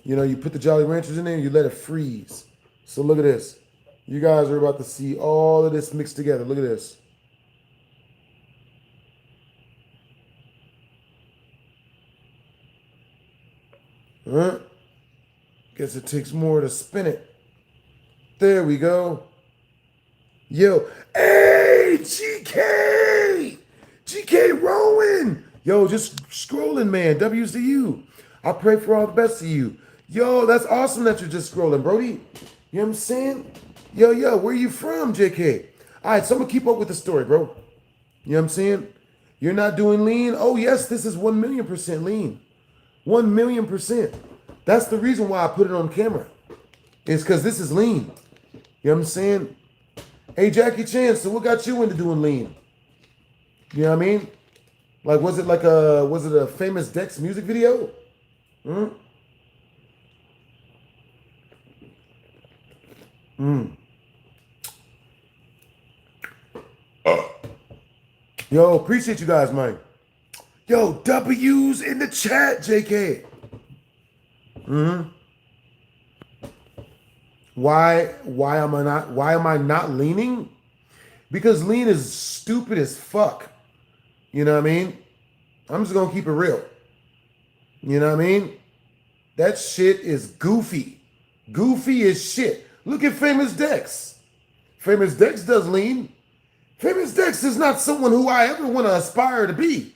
you put the Jolly Ranchers in there and you let it freeze. So look at this. You guys are about to see all of this mixed together. Look at this. Guess it takes more to spin it. There we go. Yo, hey, GK Rowan. Yo, just scrolling, man. W's to you. I pray for all the best of you. Yo, that's awesome that you're just scrolling, Brody. You know what I'm saying? Yo, where you from, JK? All right, so I'm going to keep up with the story, bro. You know what I'm saying? You're not doing lean? Oh, yes, this is 1,000,000% lean. 1,000,000%. That's the reason why I put it on camera. It's because this is lean. You know what I'm saying? Hey, Jackie Chan, so what got you into doing lean? You know what I mean? Like, was it a famous Dex music video? Hmm? Mm. Yo, appreciate you guys, man. Yo, W's in the chat, JK. Mm-hmm. Why am I not leaning? Because lean is stupid as fuck. You know what I mean? I'm just gonna keep it real. You know what I mean? That shit is goofy. Goofy as shit. Look at Famous Dex. Famous Dex does lean. Famous Dex is not someone who I ever want to aspire to be.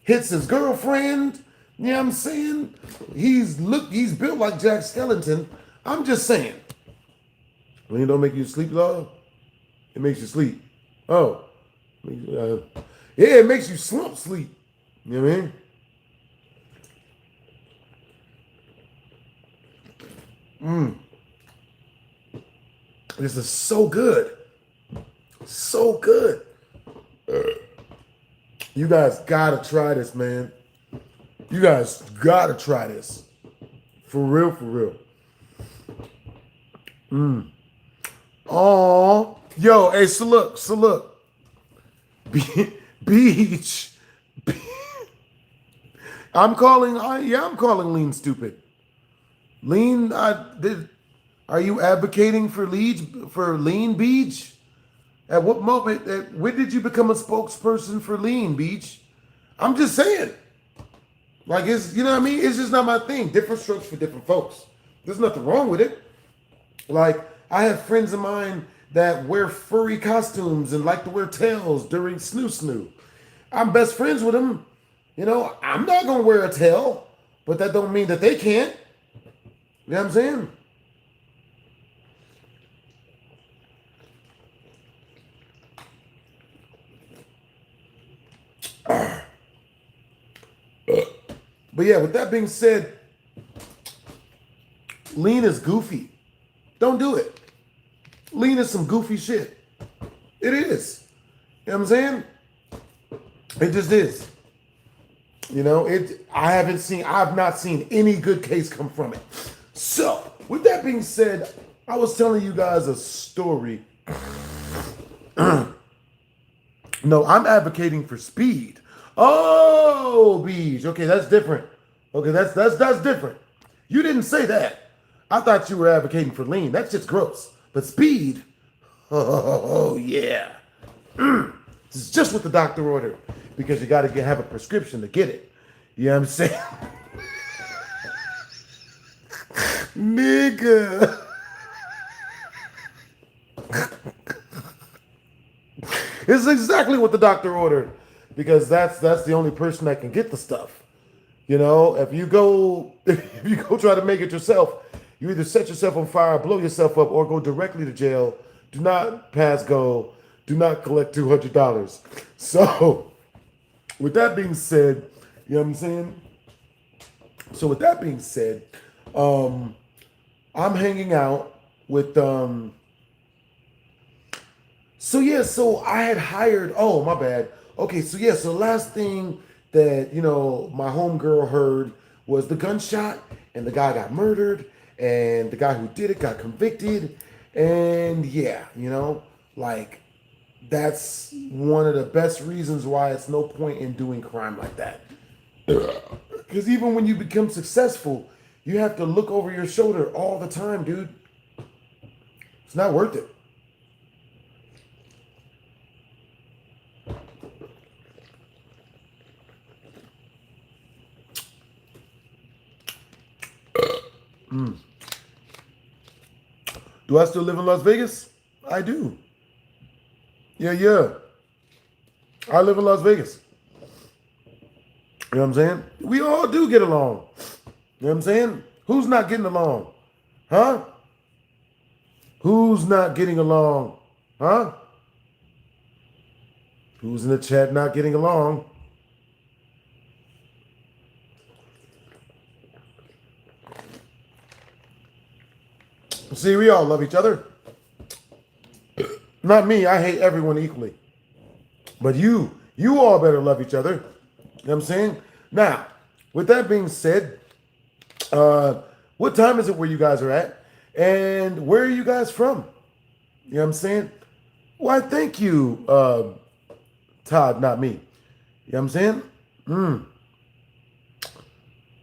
Hits his girlfriend. You know what I'm saying? He's built like Jack Skellington. I'm just saying. Lean don't make you sleep, love. It makes you sleep. Oh. Yeah, it makes you slump sleep. You know what I mean? This is so good. So good. You guys gotta try this, man. You guys gotta try this. For real, for real. Oh, yo, hey, so look. Beach. I'm calling lean stupid. Lean, are you advocating for lean, Beach? At what moment, when did you become a spokesperson for lean, Beach? I'm just saying. Like, you know what I mean? It's just not my thing. Different strokes for different folks. There's nothing wrong with it. Like, I have friends of mine that wear furry costumes and like to wear tails during snoo. I'm best friends with them. You know, I'm not going to wear a tail, but that don't mean that they can't. You know what I'm saying? But yeah, with that being said, lean is goofy. Don't do it. Lean is some goofy shit. It is. You know what I'm saying? It just is. You know, I've not seen any good case come from it. So, with that being said, I was telling you guys a story. No, I'm advocating for speed. Oh, Beej. Okay, that's different. Okay, that's different. You didn't say that. I thought you were advocating for lean. That's just gross. But speed, oh yeah. This is just what the doctor ordered because you got to have a prescription to get it. You know what I'm saying? Nigga. It's exactly what the doctor ordered because that's the only person that can get the stuff. You know, if you go try to make it yourself, you either set yourself on fire, blow yourself up, or go directly to jail. Do not pass go. Do not collect $200. So, with that being said, you know what I'm saying? So with that being said, I'm hanging out with so I had hired, oh my bad. Okay, so the last thing that, you know, my homegirl heard was the gunshot and the guy got murdered and the guy who did it got convicted. And yeah, you know, like that's one of the best reasons why it's no point in doing crime like that. Because even when you become successful, you have to look over your shoulder all the time, dude. It's not worth it. Do I still live in Las Vegas? I do. Yeah. I live in Las Vegas. You know what I'm saying? We all do get along. You know what I'm saying? Who's not getting along? Huh? Who's not getting along? Huh? Who's in the chat not getting along? See, we all love each other. Not me. I hate everyone equally. But you all better love each other. You know what I'm saying? Now, with that being said, what time is it where you guys are at? And where are you guys from? You know what I'm saying? Why, thank you, Todd, not me. You know what I'm saying?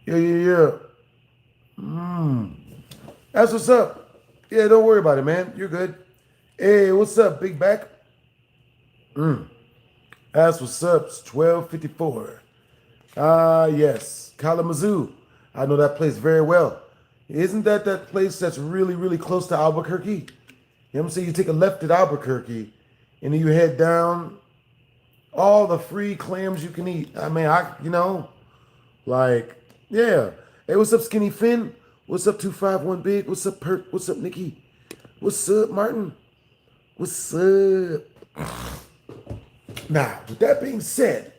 Yeah. That's what's up. Yeah, don't worry about it, man. You're good. Hey, what's up, big back? That's what's up. It's 12:54. Yes. Kalamazoo. I know that place very well. Isn't that place that's really, really close to Albuquerque? You know what I'm saying? You take a left at Albuquerque, and then you head down all the free clams you can eat. I mean, yeah. Hey, what's up, Skinny Finn? What's up, 251 Big? What's up, Perk? What's up, Nikki? What's up, Martin? What's up? Now, with that being said,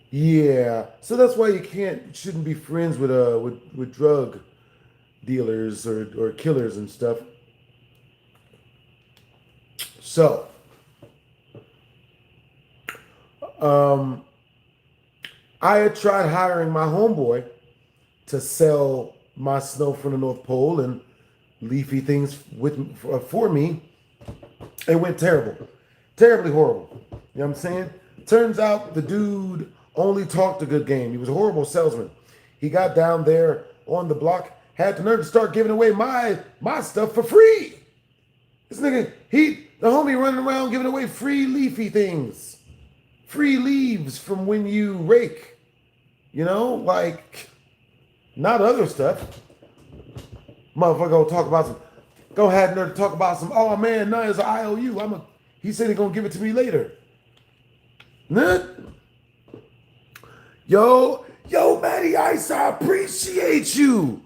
yeah. So that's why you shouldn't be friends with drug dealers or killers and stuff. So, I had tried hiring my homeboy to sell my snow from the North Pole and leafy things for me. It went terrible. Terribly horrible. You know what I'm saying? Turns out the dude only talked a good game. He was a horrible salesman. He got down there on the block, had the nerve to start giving away my stuff for free. This nigga, the homie running around giving away free leafy things. Free leaves from when you rake. You know, like, not other stuff. Motherfucker gonna talk about some, go ahead and talk about some, oh man, no, it's an IOU. He said he gonna give it to me later. Nah. Yo, Matty Ice, I appreciate you.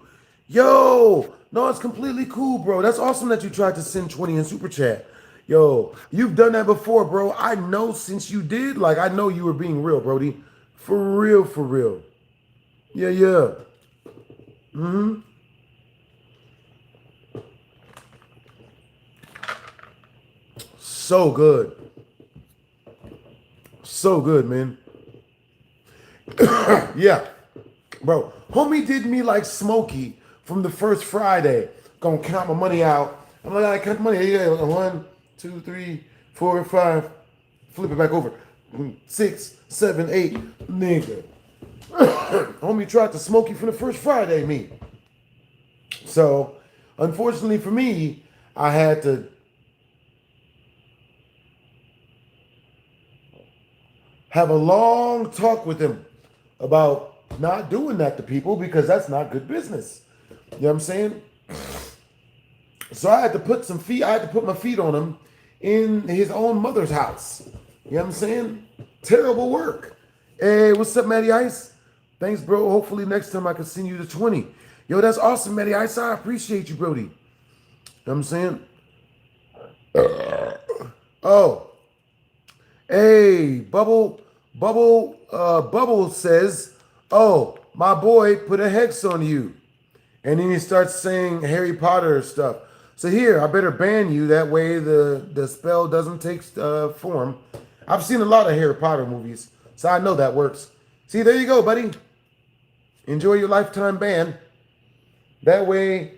Yo, no, it's completely cool, bro. That's awesome that you tried to send 20 in Super Chat. Yo, you've done that before, bro. I know since you did, like, I know you were being real, Brody. For real, for real. Yeah. So good. So good, man. Yeah. Bro, homie did me like Smokey from the first Friday. Gonna count my money out. I'm like, I count money. Yeah, 1, 2, 3, 4, 5. Flip it back over. 6, 7, 8. Nigga. Homie tried to smoke you from the first Friday, me. So, unfortunately for me, I had to have a long talk with him about not doing that to people because that's not good business. You know what I'm saying? So I had to put my feet on him in his own mother's house. You know what I'm saying? Terrible work. Hey, what's up, Matty Ice? Thanks, bro. Hopefully next time I can send you the 20. Yo, that's awesome, Matty Ice. I appreciate you, Brody. You know what I'm saying? Oh. Hey, Bubble says, oh, my boy put a hex on you. And then he starts saying Harry Potter stuff. So here, I better ban you. That way the spell doesn't take form. I've seen a lot of Harry Potter movies, so I know that works. See, there you go, buddy. Enjoy your lifetime ban. That way,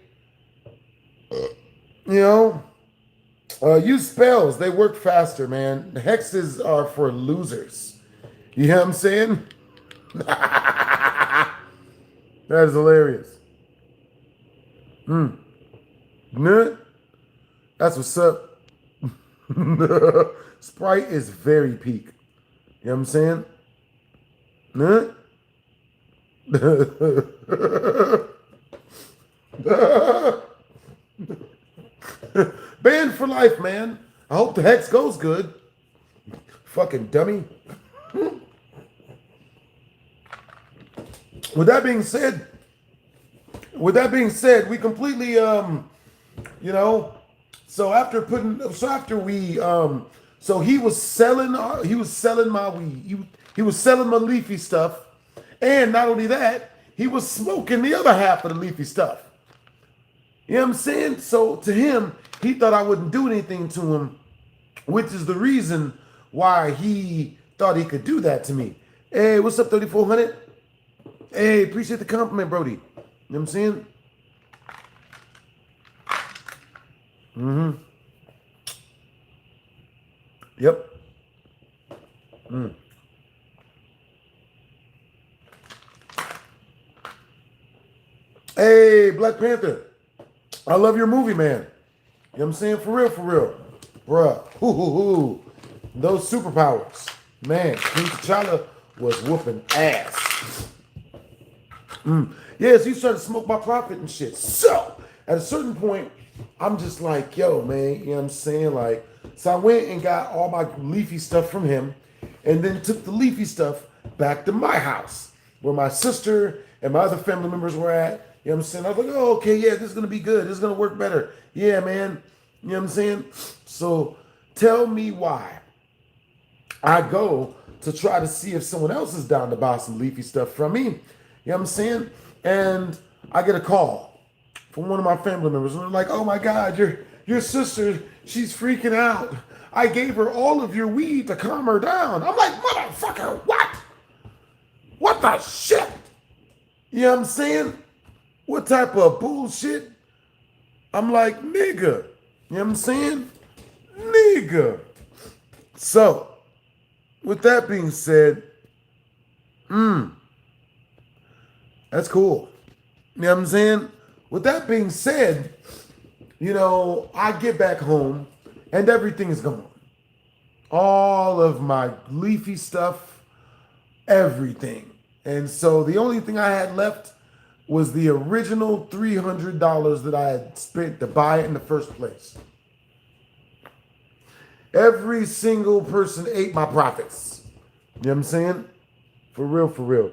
use spells. They work faster, man. Hexes are for losers. You know what I'm saying? That is hilarious. That's what's up. Sprite is very peak. You know what I'm saying? Banned for life, man. I hope the hex goes good. Fucking dummy. With that being said, we completely, so he was selling my weed. He was selling my leafy stuff. And not only that, he was smoking the other half of the leafy stuff. You know what I'm saying? So to him, he thought I wouldn't do anything to him, which is the reason why he thought he could do that to me. Hey, what's up, 3400? Hey, appreciate the compliment, Brody. You know what I'm saying? Mm-hmm. Yep. Hey, Black Panther. I love your movie, man. You know what I'm saying? For real, for real. Bruh. Hoo. Those superpowers. Man, King T'Challa was whooping ass. Yes, he started to smoke my profit and shit. So, at a certain point, I'm just like, yo, man, you know what I'm saying? Like, so I went and got all my leafy stuff from him and then took the leafy stuff back to my house where my sister and my other family members were at. You know what I'm saying? I was like, oh, okay, yeah, this is going to be good. This is going to work better. Yeah, man. You know what I'm saying? So tell me why I go to try to see if someone else is down to buy some leafy stuff from me. You know what I'm saying? And I get a call from one of my family members. And they're like, oh my God, your sister, she's freaking out. I gave her all of your weed to calm her down. I'm like, motherfucker, what? What the shit? You know what I'm saying? What type of bullshit? I'm like, nigga. You know what I'm saying? Nigga. So, with that being said, that's cool. You know what I'm saying? With that being said, you know, I get back home and everything's gone. All of my leafy stuff, everything. And so the only thing I had left was the original $300 that I had spent to buy it in the first place. Every single person ate my profits. You know what I'm saying? For real, for real.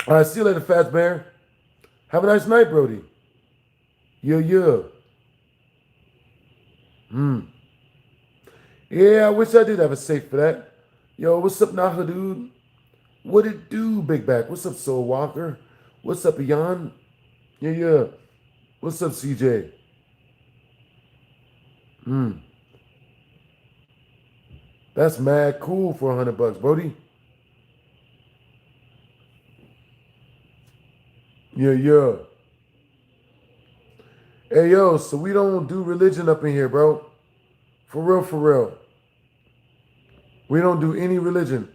All right, see you later, Fats Bear. Have a nice night, Brody. Yeah. Yeah, I wish I did have a safe for that. Yo, what's up, Naha, dude? What it do, Big Back? What's up, Soul Walker? What's up, Ian? Yeah. What's up, CJ? That's mad cool for $100, Brody. Yeah. Hey, yo, so we don't do religion up in here, bro. For real. We don't do any religion.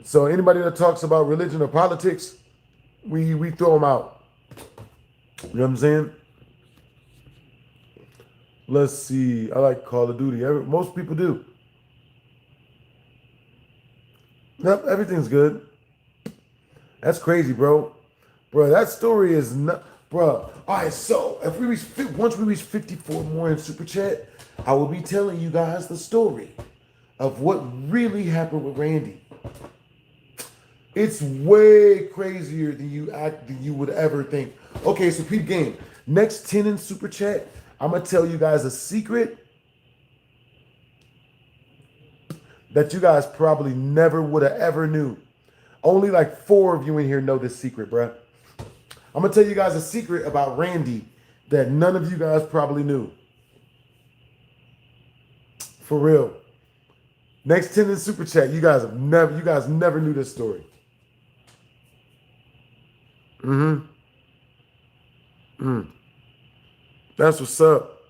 So anybody that talks about religion or politics, we throw them out. You know what I'm saying? Let's see. I like Call of Duty. Most people do. Yep, everything's good. That's crazy, bro. Bro, that story is not, bro. All right, so if once we reach 54 more in Super Chat, I will be telling you guys the story of what really happened with Randy. It's way crazier than you would ever think. Okay, so peep game. Next 10 in Super Chat, I'm gonna tell you guys a secret that you guys probably never would have ever knew. Only like 4 of you in here know this secret, bruh. I'm gonna tell you guys a secret about Randy that none of you guys probably knew. For real. Next 10 in Super Chat, you guys never knew this story. That's what's up.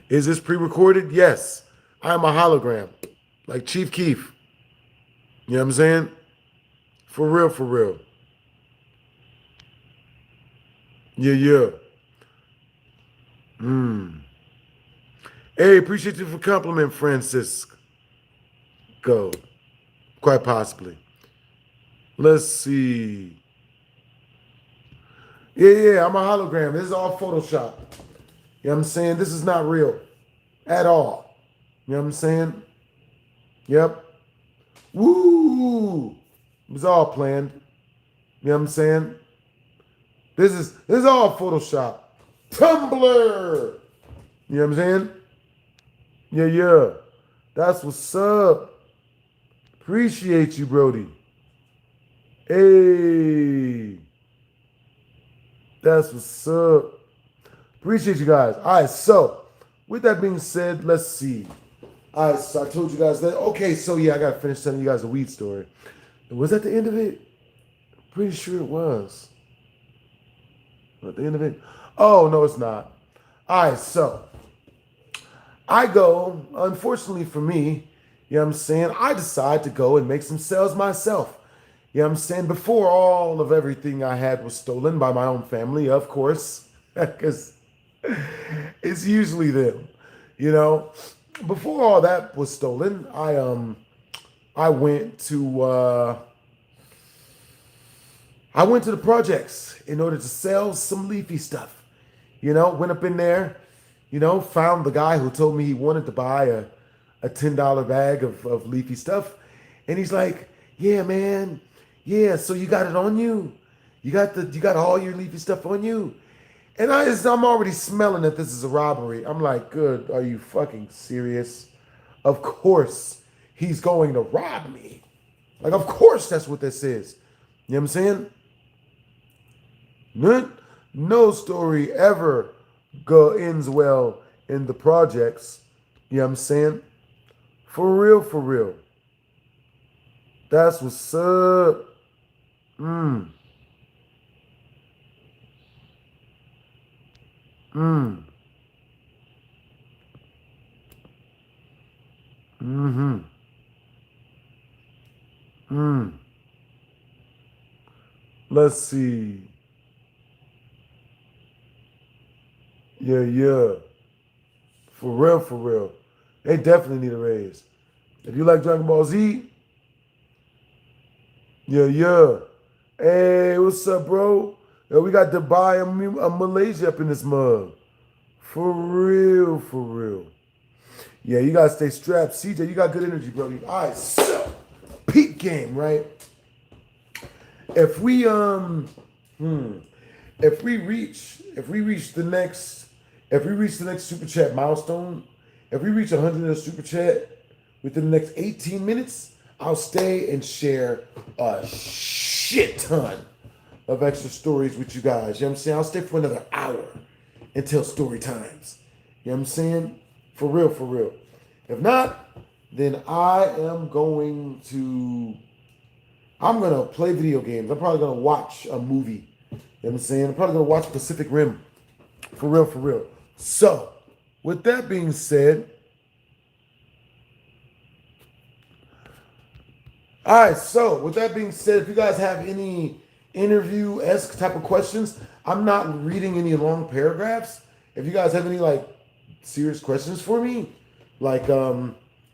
Is this pre-recorded? Yes. I'm a hologram. Like Chief Keef. You know what I'm saying? For real. Yeah. Hey, appreciate you for compliment, Francis. Go. Quite possibly. Let's see. Yeah, I'm a hologram. This is all Photoshop. You know what I'm saying? This is not real at all. You know what I'm saying? Yep. Woo! It was all planned. You know what I'm saying? This is all Photoshop. Tumblr! You know what I'm saying? Yeah. That's what's up. Appreciate you, Brody. Hey, that's what's up. Appreciate you guys. All right, so with that being said, let's see. All right, so I told you guys that. Okay, so yeah, I got to finish telling you guys a weed story. Was that the end of it? Pretty sure it was. At the end of it? Oh, no, it's not. All right, so I go, unfortunately for me, you know what I'm saying, I decide to go and make some sales myself. You know what I'm saying? Before all of everything I had was stolen by my own family, of course, because it's usually them, you know. Before all that was stolen, I went to the projects in order to sell some leafy stuff. You know, went up in there, you know, found the guy who told me he wanted to buy a $10 bag of leafy stuff. And he's like, yeah, man, yeah, so you got it on you. You got all your leafy stuff on you. And I'm already smelling that this is a robbery. I'm like, good, are you fucking serious? Of course he's going to rob me. Like, of course that's what this is. You know what I'm saying? No story ever ends well in the projects. You know what I'm saying? For real, for real. That's what's up. Mm. Mm. Mm-hmm. Mm. Let's see. Yeah, yeah. For real, for real. They definitely need a raise. If you like Dragon Ball Z, yeah, yeah. Hey, what's up, bro? Yo, we got Dubai and Malaysia up in this mug. For real, for real. Yeah, you gotta stay strapped. CJ, you got good energy, bro. All right, so peak game, right? If we if we reach the next super chat milestone, if we reach 100 in a super chat within the next 18 minutes, I'll stay and share a shit ton of extra stories with you guys. You know what I'm saying? I'll stay for another hour until story times. You know what I'm saying? For real, for real. If not, then I'm going to play video games. I'm probably gonna watch a movie. You know what I'm saying? I'm probably gonna watch Pacific Rim. For real, for real. So, with that being said, all right, so with that being said, if you guys have any interview-esque type of questions, I'm not reading any long paragraphs. If you guys have any like serious questions for me, like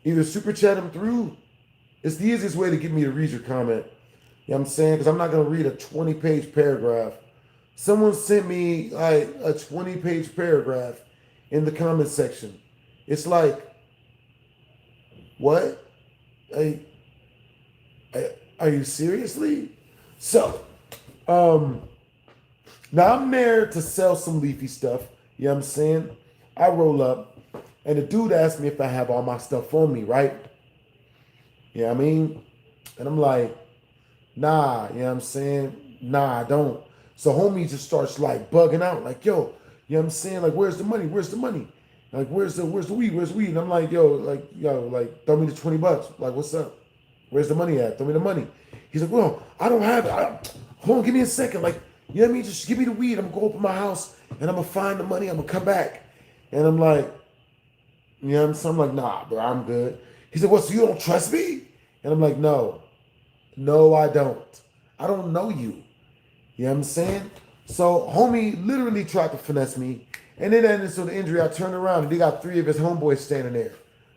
either super chat them through. It's the easiest way to get me to read your comment. You know what I'm saying? Because I'm not going to read a 20-page paragraph. Someone sent me like a 20-page paragraph in the comment section. It's like, what? Are you seriously? So, now I'm there to sell some leafy stuff. You know what I'm saying? I roll up, and the dude asked me if I have all my stuff on me, right? You know what I mean? And I'm like, nah, you know what I'm saying? Nah, I don't. So homie just starts like bugging out, like, yo, you know what I'm saying? Like, where's the money? Where's the money? Like, where's the weed? Where's the weed? And I'm like, like, throw me the $20. Like, what's up? Where's the money at? Throw me the money. He's like, well, I don't have it. Hold on, give me a second. Like, you know what I mean? Just give me the weed. I'm gonna go open my house and I'm gonna find the money. I'm gonna come back. And I'm like, you know what I'm saying? I'm like, nah, bro, I'm good. He said, what, so you don't trust me? And I'm like, no, I don't. I don't know you. You know what I'm saying? So homie literally tried to finesse me. And then so the injury, I turned around and he got 3 of his homeboys standing there.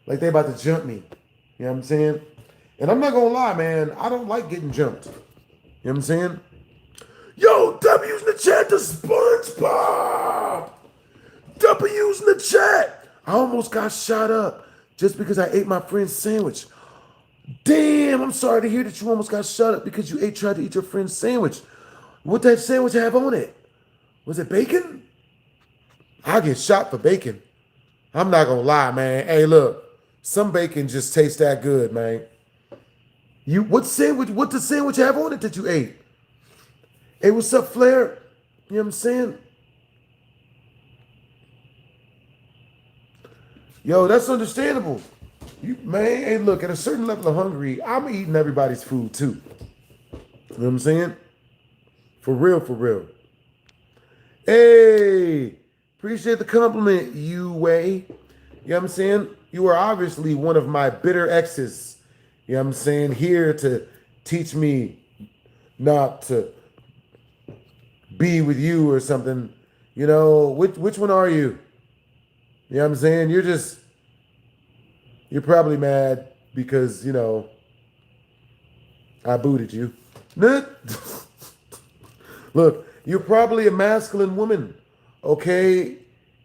Like they about to jump me. You know what I'm saying? And I'm not gonna lie, man, I don't like getting jumped. You know what I'm saying? Yo, W's in the chat to SpongeBob! W's in the chat! I almost got shot up just because I ate my friend's sandwich. Damn, I'm sorry to hear that you almost got shot up because you tried to eat your friend's sandwich. What that sandwich have on it? Was it bacon? I get shot for bacon. I'm not gonna lie, man. Hey, look, some bacon just tastes that good, man. What the sandwich have on it that you ate? Hey, what's up, Flair? You know what I'm saying? Yo, that's understandable. Man, hey, look, at a certain level of hungry, I'm eating everybody's food too. You know what I'm saying? For real, for real. Hey, appreciate the compliment, you way. You know what I'm saying? You are obviously one of my bitter exes. You know what I'm saying? Here to teach me not to be with you or something. You know, which one are you? You know what I'm saying? You're probably mad because, you know, I booted you. Look, you're probably a masculine woman, okay?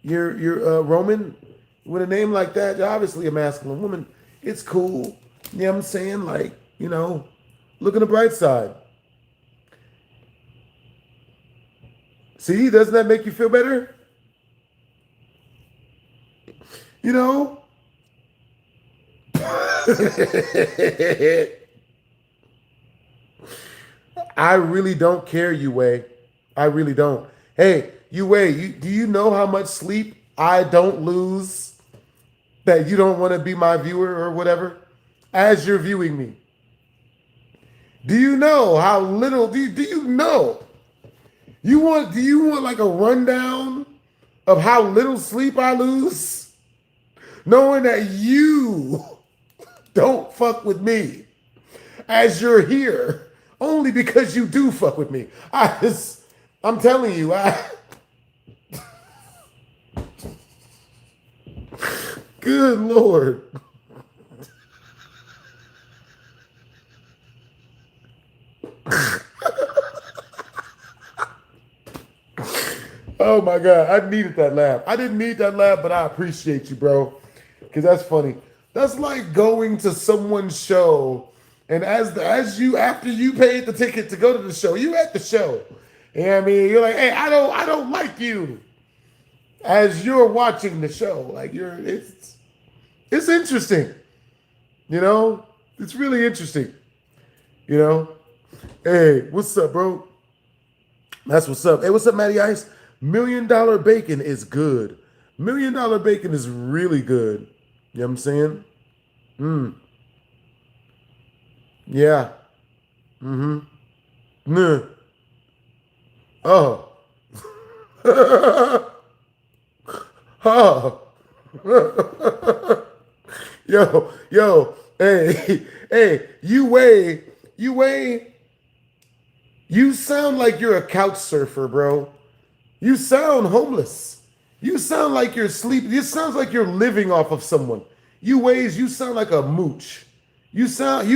You're Roman with a name like that. You're obviously a masculine woman. It's cool. You know what I'm saying? Like, you know, look on the bright side. See, doesn't that make you feel better? You know? I really don't care, you way. I really don't. Hey, you way, do you know how much sleep I don't lose that you don't want to be my viewer or whatever as you're viewing me? Do you know how little do you know? Do you want like a rundown of how little sleep I lose? Knowing that you don't fuck with me as you're here only because you do fuck with me. I'm telling you, good Lord. Oh my God, I needed that laugh. I didn't need that laugh, but I appreciate you, bro. Because that's funny. That's like going to someone's show, and after you paid the ticket to go to the show, you at the show. You know what I mean? You're like, hey, I don't like you. As you're watching the show, like it's interesting. You know, it's really interesting. You know, hey, what's up, bro? That's what's up. Hey, what's up, Matty Ice? $1 million bacon is good. $1 million bacon is really good. You know what I'm saying? Yeah. Mm-hmm. Nah. Oh. Oh. Yo, hey, hey, you sound like you're a couch surfer, bro. You sound homeless. You sound like you're sleeping. It sounds like you're living off of someone. You sound like a mooch. You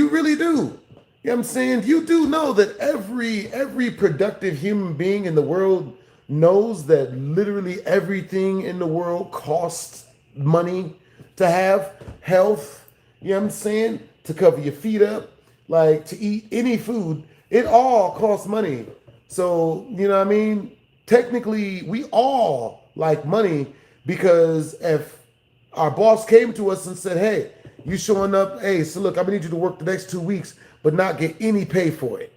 really do. You know what I'm saying? You do know that every productive human being in the world knows that literally everything in the world costs money to have, health, you know what I'm saying? To cover your feet up, like to eat any food, it all costs money. So, you know what I mean? Technically, we all like money because if our boss came to us and said, hey, you showing up, hey, so look, I'm gonna need you to work the next 2 weeks, but not get any pay for it.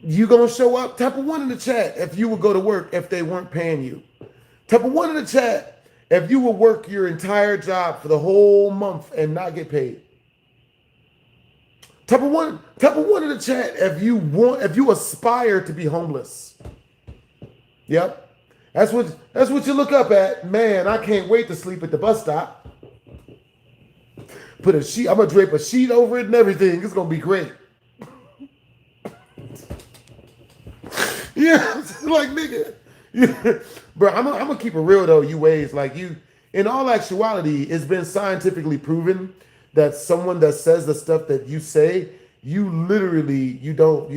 You gonna show up? Type a 1 in the chat if you would go to work if they weren't paying you. Type a 1 in the chat if you would work your entire job for the whole month and not get paid. Type a one in the chat if you aspire to be homeless. Yep. That's what you look up at. Man, I can't wait to sleep at the bus stop. Put a sheet, I'm gonna drape a sheet over it and everything. It's gonna be great. Yeah, like nigga. Yeah. Bro, I'm gonna keep it real though, you ways. Like you, in all actuality, it's been scientifically proven that someone that says the stuff that you say, you literally, you know.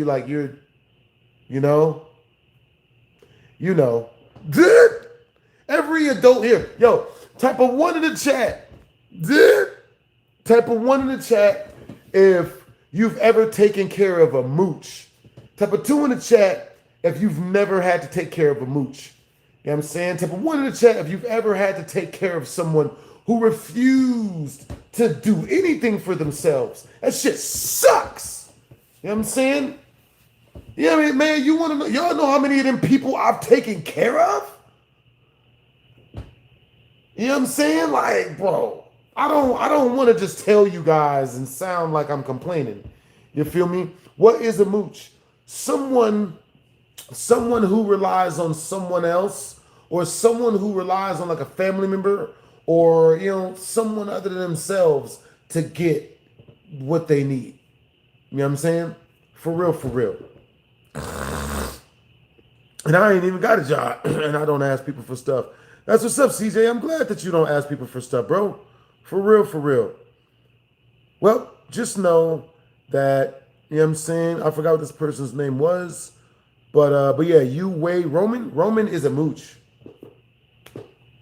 Every adult here, yo, type a 1 in the chat. Type a 1 in the chat if you've ever taken care of a mooch. Type a 2 in the chat if you've never had to take care of a mooch. You know what I'm saying? Type a 1 in the chat if you've ever had to take care of someone who refused to do anything for themselves. That shit sucks. You know what I'm saying? Yeah, I mean, man, you want to know? Y'all know how many of them people I've taken care of? You know what I'm saying? Like, bro, I don't want to just tell you guys and sound like I'm complaining. You feel me? What is a mooch? Someone who relies on someone else, or someone who relies on like a family member, or someone other than themselves to get what they need. You know what I'm saying? For real, for real. And I ain't even got a job, and I don't ask people for stuff. That's what's up, CJ. I'm glad that you don't ask people for stuff, bro. For real, for real. Well, just know that, you know what I'm saying? I forgot what this person's name was. But yeah, you weigh Roman is a mooch.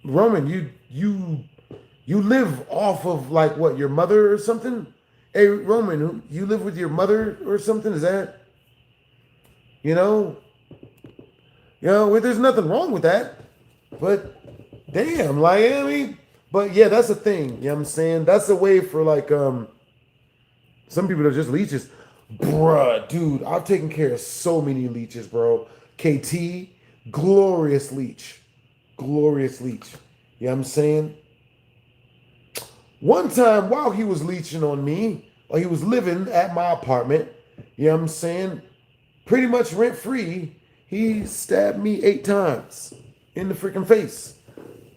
Roman, you live off of like what, your mother or something? Hey, Roman, you live with your mother or something? Is that, well, there's nothing wrong with that. But damn, like, I mean, but yeah, that's a thing. You know what I'm saying? That's a way for like some people are just leeches. Bruh, dude, I've taken care of so many leeches, bro. KT, glorious leech. Glorious leech. You know what I'm saying? One time while he was leeching on me, or he was living at my apartment, you know what I'm saying? Pretty much rent free, he stabbed me 8 times in the freaking face.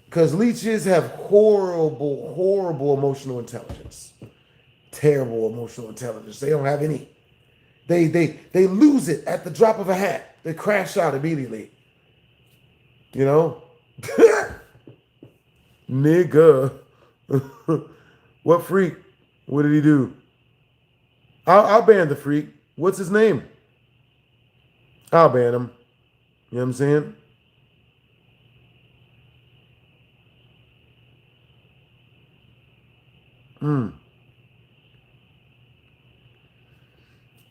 Because leeches have horrible, horrible emotional intelligence. Terrible emotional intelligence. They don't have any. They lose it at the drop of a hat. They crash out immediately. You know? Nigga. What freak? What did he do? I'll ban the freak. What's his name? I'll ban him. You know what I'm saying?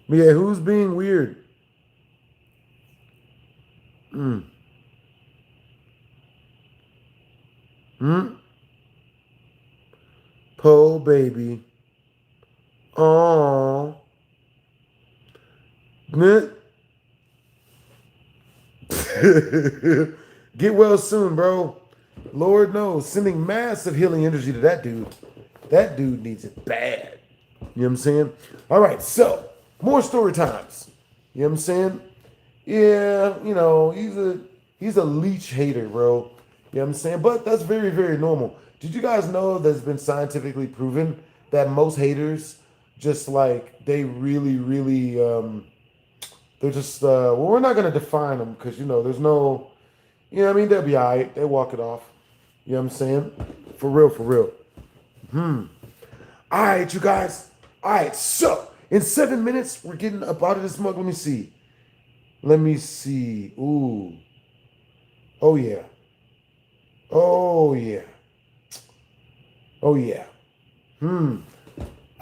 Yeah, who's being weird? Po baby. Aww. Get well soon, bro. Lord knows, sending massive healing energy to that dude. That dude needs it bad. You know what I'm saying? All right, so more story times. You know what I'm saying? Yeah, he's a leech hater, bro. You know what I'm saying? But that's very, very normal. Did you guys know that it's been scientifically proven that most haters just like they really, really they're just well, we're not gonna define them because there's no, I mean, they'll be all right. They walk it off. You know what I'm saying? For real, for real. All right, you guys. All right, so in 7 minutes, we're getting up out of this mug. Let me see. Let me see. Ooh. Oh, yeah. Oh, yeah. Oh, yeah. All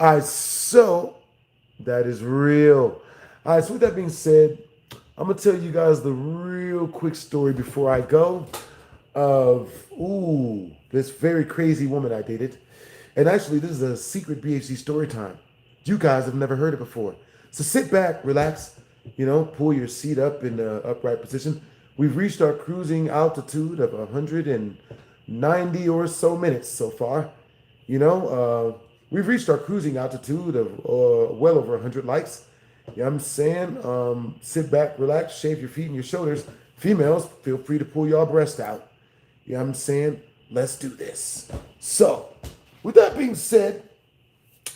right, so that is real. All right, so with that being said, I'm going to tell you guys the real quick story before I go of, this very crazy woman I dated. And actually, this is a secret BHD story time. You guys have never heard it before. So sit back, relax, pull your seat up in the upright position. We've reached our cruising altitude of 190 or so minutes so far. We've reached our cruising altitude of well over 100 likes. You know what I'm saying? Sit back, relax, shave your feet and your shoulders. Females, feel free to pull your breast out. You know what I'm saying? Let's do this. So, with that being said,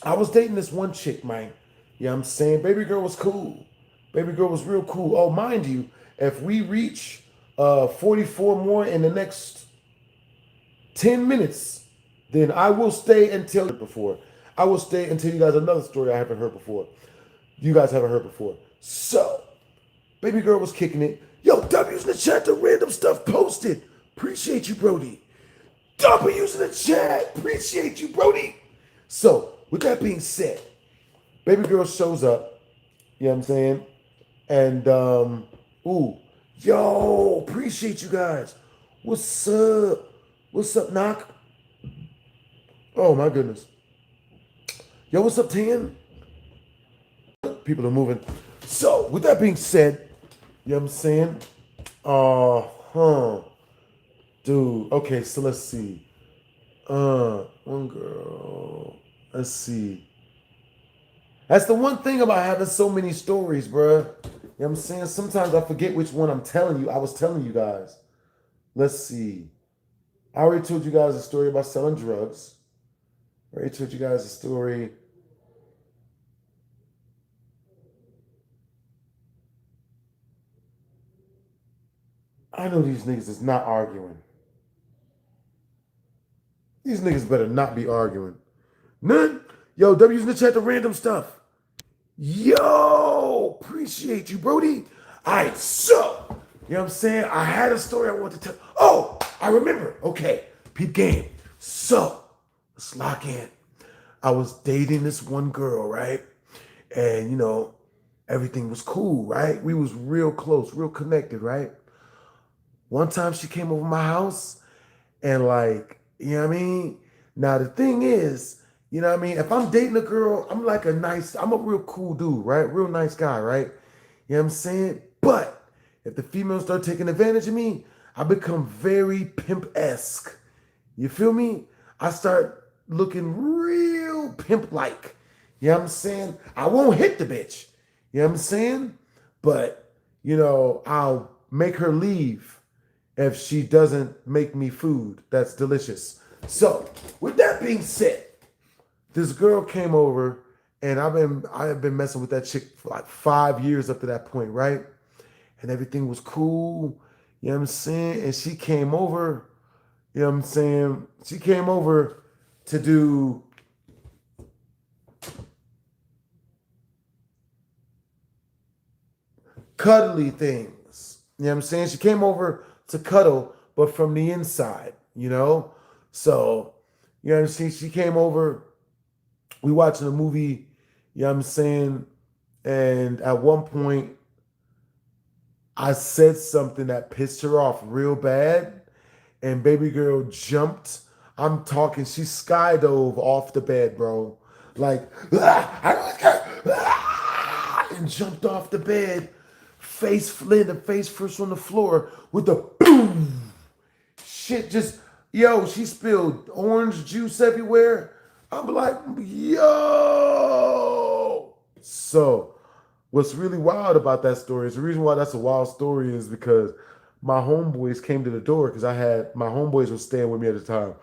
I was dating this one chick, man. You know what I'm saying? Baby girl was cool. Baby girl was real cool. Oh, mind you, if we reach 44 more in the next 10 minutes, then I will stay until before. I will stay until you guys another story I haven't heard before. You guys haven't heard before. So, baby girl was kicking it. Yo, W's in the chat, the random stuff posted. Appreciate you, Brody. W's in the chat. Appreciate you, Brody. So, with that being said, baby girl shows up. You know what I'm saying? And, appreciate you guys. What's up? What's up, Knock? Oh my goodness. Yo, what's up, Tan? People are moving. So, with that being said, you know what I'm saying? Huh. Dude, okay, so let's see. One girl. Let's see. That's the one thing about having so many stories, bruh. You know what I'm saying? Sometimes I forget which one I'm telling you. I was telling you guys. Let's see. I already told you guys a story about selling drugs. I already told you guys a story. I know these niggas is not arguing. These niggas better not be arguing. None? Yo, W's in the chat, the random stuff. Yo, appreciate you, Brody. All right, so, you know what I'm saying? I had a story I wanted to tell. Oh, I remember. Okay, peep game. So, let's lock in. I was dating this one girl, right? And, you know, everything was cool, right? We was real close, real connected, right? One time she came over my house and like, you know what I mean? Now the thing is, you know what I mean? If I'm dating a girl, I'm a real cool dude, right? Real nice guy, right? You know what I'm saying? But if the females start taking advantage of me, I become very pimp-esque. You feel me? I start looking real pimp-like. You know what I'm saying? I won't hit the bitch. You know what I'm saying? But, you know, I'll make her leave if she doesn't make me food that's delicious. So, with that being said, this girl came over and I have been messing with that chick for like 5 years up to that point, right? And everything was cool. You know what I'm saying? And she came over, you know what I'm saying? She came over to do cuddly things. You know what I'm saying? She came over to cuddle, but from the inside, you know? So, you know what I'm saying? She came over, we watching a movie, you know what I'm saying? And at one point, I said something that pissed her off real bad, and baby girl jumped. I'm talking, she skydove off the bed, bro. Like, and jumped off the bed, face first on the floor with a boom. Shit just, yo, she spilled orange juice everywhere. I'm like, yo. So, what's really wild about that story is the reason why that's a wild story is because my homeboys came to the door because my homeboys were staying with me at the time.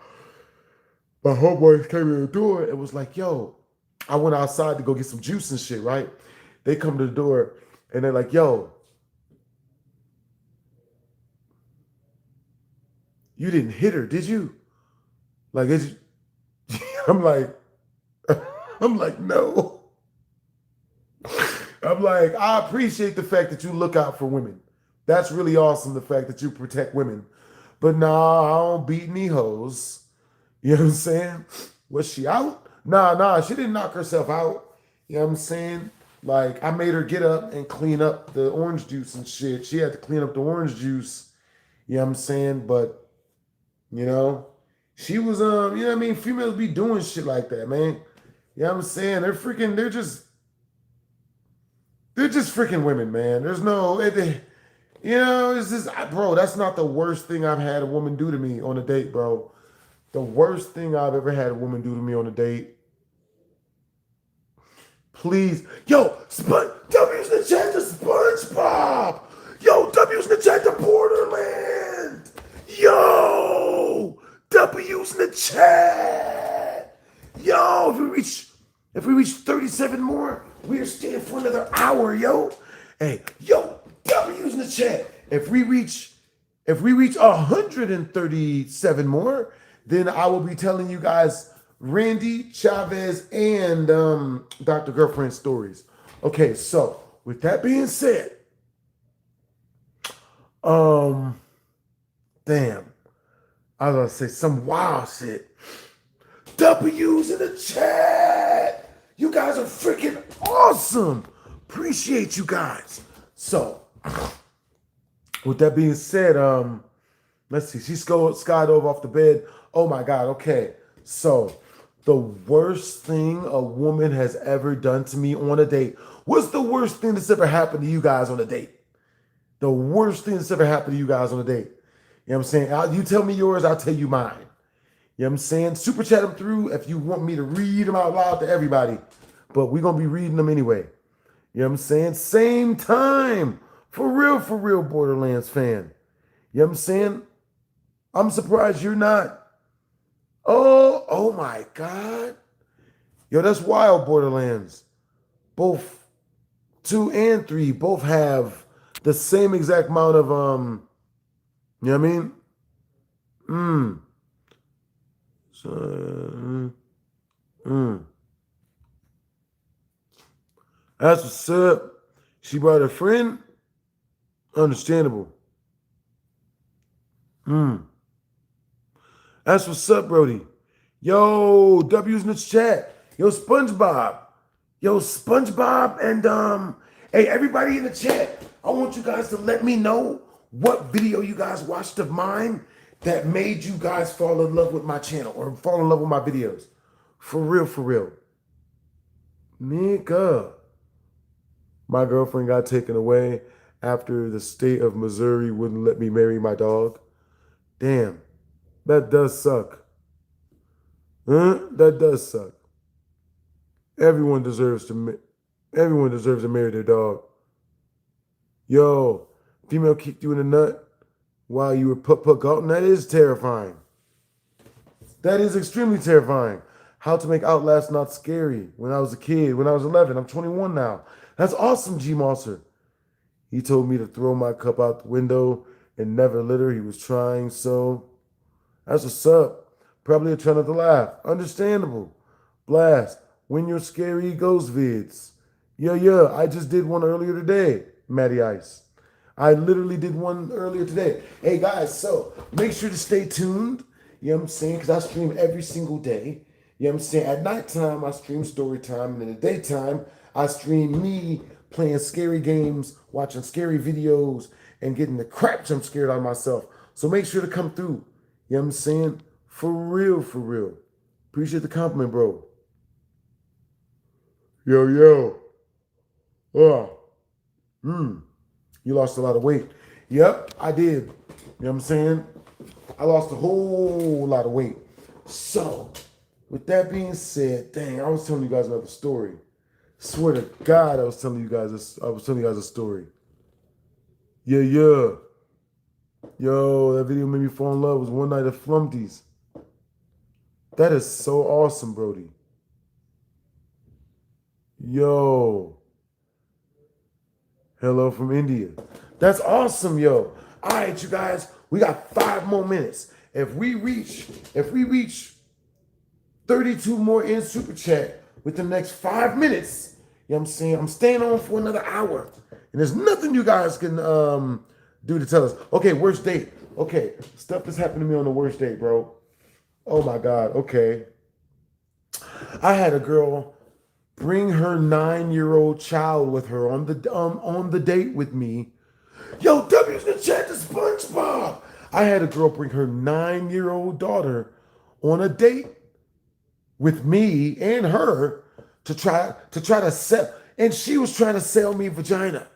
My homeboys came to the door and was like, yo, I went outside to go get some juice and shit, right? They come to the door and they're like, yo, you didn't hit her, did you? Like, I'm like, I'm like, no. I'm like, I appreciate the fact that you look out for women. That's really awesome, the fact that you protect women. But nah, I don't beat any hoes. You know what I'm saying? Was she out? Nah, she didn't knock herself out. You know what I'm saying? Like, I made her get up and clean up the orange juice and shit. She had to clean up the orange juice. You know what I'm saying? But, you know, she was, you know what I mean? Females be doing shit like that, man. You know what I'm saying? They're just freaking women, man. There's no, you know, it's just, bro, that's not the worst thing I've had a woman do to me on a date, bro. The worst thing I've ever had a woman do to me on a date. Please. Yo, W's in the chat to SpongeBob. Yo, W's in the chat to Borderland. Yo, W's in the chat. Yo, if we reach 37 more, we're staying for another hour, yo. Hey, yo, W's in the chat. If we reach 137 more, then I will be telling you guys Randy, Chavez, and Dr. Girlfriend stories. Okay, so with that being said, damn, I was gonna say some wild shit. W's in the chat. You guys are freaking awesome. Appreciate you guys. So, with that being said, let's see. She skydove off the bed. Oh my God. Okay. So, the worst thing a woman has ever done to me on a date. What's the worst thing that's ever happened to you guys on a date? The worst thing that's ever happened to you guys on a date. You know what I'm saying? You tell me yours, I'll tell you mine. You know what I'm saying? Super chat them through if you want me to read them out loud to everybody. But we're going to be reading them anyway. You know what I'm saying? Same time. For real, Borderlands fan. You know what I'm saying? I'm surprised you're not. Oh my God. Yo, that's wild, Borderlands. Both 2 and 3 both have the same exact amount of, you know what I mean? That's what's up. She brought a friend. Understandable. That's what's up, Brody. Yo, W's in the chat. Yo, SpongeBob. And hey, everybody in the chat, I want you guys to let me know what video you guys watched of mine that made you guys fall in love with my channel or fall in love with my videos. For real. Nigga. My girlfriend got taken away after the state of Missouri wouldn't let me marry my dog. Damn. That does suck. That does suck. Everyone deserves to marry their dog. Yo, female kicked you in the nut while you were put-out. That is terrifying. That is extremely terrifying. How to make Outlast not scary. When I was a kid, when I was 11, I'm 21 now. That's awesome, G Monster. He told me to throw my cup out the window and never litter. He was trying, so that's what's up. Probably trying not to laugh. Understandable. Blast. When your scary ghost vids. Yeah. I just did one earlier today, Matty Ice. I literally did one earlier today. Hey, guys, so make sure to stay tuned. You know what I'm saying? Because I stream every single day. You know what I'm saying? At nighttime, I stream story time. And in the daytime, I stream me playing scary games, watching scary videos, and getting the crap jump scared out of myself. So make sure to come through. You know what I'm saying? For real. Appreciate the compliment, bro. Yo. You lost a lot of weight. Yep, I did. You know what I'm saying? I lost a whole lot of weight. So, with that being said, dang, I was telling you guys another story. Swear to God, I was telling you guys a story. Yeah. Yo, that video made me fall in love. It was one night at Flumpty's. That is so awesome, Brody. Yo. Hello from India. That's awesome, yo. All right, you guys, we got 5 more minutes. If we reach 32 more in Super Chat within the next 5 minutes, you know what I'm saying? I'm staying on for another hour. And there's nothing you guys can do to tell us. Okay, worst date. Okay, stuff that's happened to me on the worst date, bro. Oh my God, okay. I had a girl bring her 9-year-old child with her on the date with me. Yo, W's in the chat to SpongeBob. I had a girl bring her 9-year-old daughter on a date with me and her to try to sell, and she was trying to sell me vagina.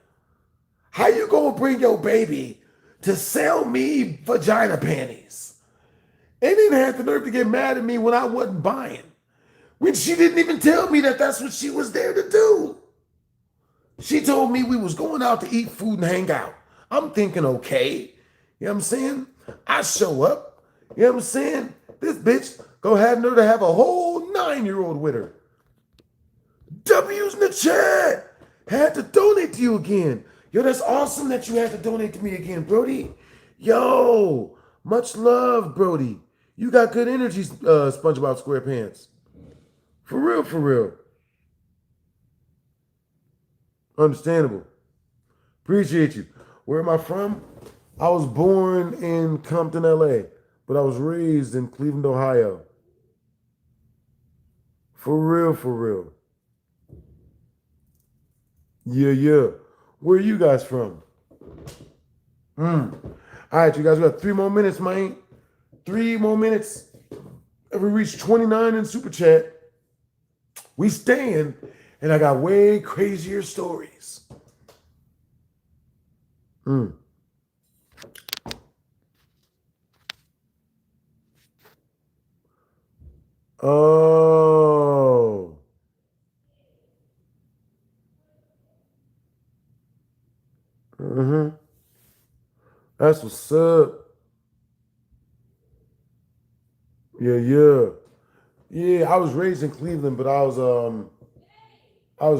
How you gonna bring your baby to sell me vagina panties? And then had the nerve to get mad at me when I wasn't buying. When she didn't even tell me that that's what she was there to do. She told me we was going out to eat food and hang out. I'm thinking, okay. You know what I'm saying? I show up. You know what I'm saying? This bitch go have her to have a whole 9-year-old with her. W's in the chat. Had to donate to you again. Yo, that's awesome that you had to donate to me again, Brody. Yo, much love, Brody. You got good energy, SpongeBob SquarePants. For real. Understandable. Appreciate you. Where am I from? I was born in Compton, LA, but I was raised in Cleveland, Ohio. For real. Yeah. Where are you guys from? All right, you guys, we got 3 more minutes, man. 3 more minutes. If we reach 29 in Super Chat, we stand, and I got way crazier stories. Oh. That's what's up. Yeah. Yeah, I was raised in Cleveland, but I was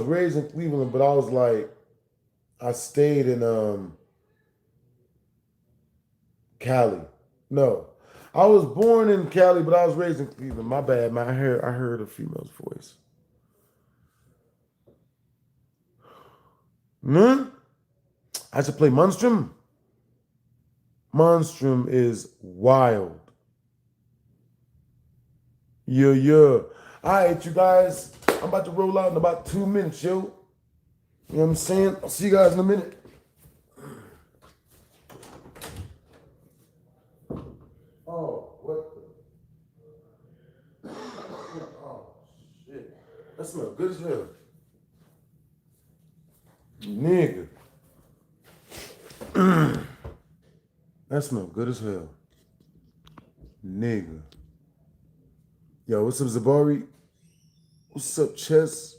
raised in Cleveland, but I was like, I stayed in Cali. No. I was born in Cali, but I was raised in Cleveland. My bad, man. I heard a female's voice. I should play Monstrum. Monstrum is wild. Yeah. All right, you guys. I'm about to roll out in about 2 minutes, yo. You know what I'm saying? I'll see you guys in a minute. Oh, what the? Oh, shit. That smells good as hell. Nigga. That smells good as hell. Nigga. Yo, what's up, Zabari? What's up, Chess?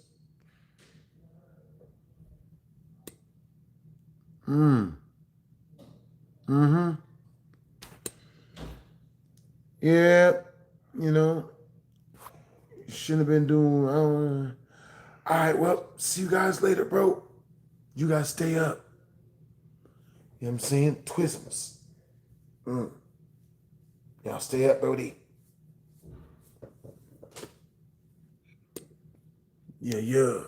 Yeah, you know, shouldn't have been doing. I don't know. All right, well, see you guys later, bro. You guys stay up. You know what I'm saying? Twisms. Y'all stay up, Brody. Yeah.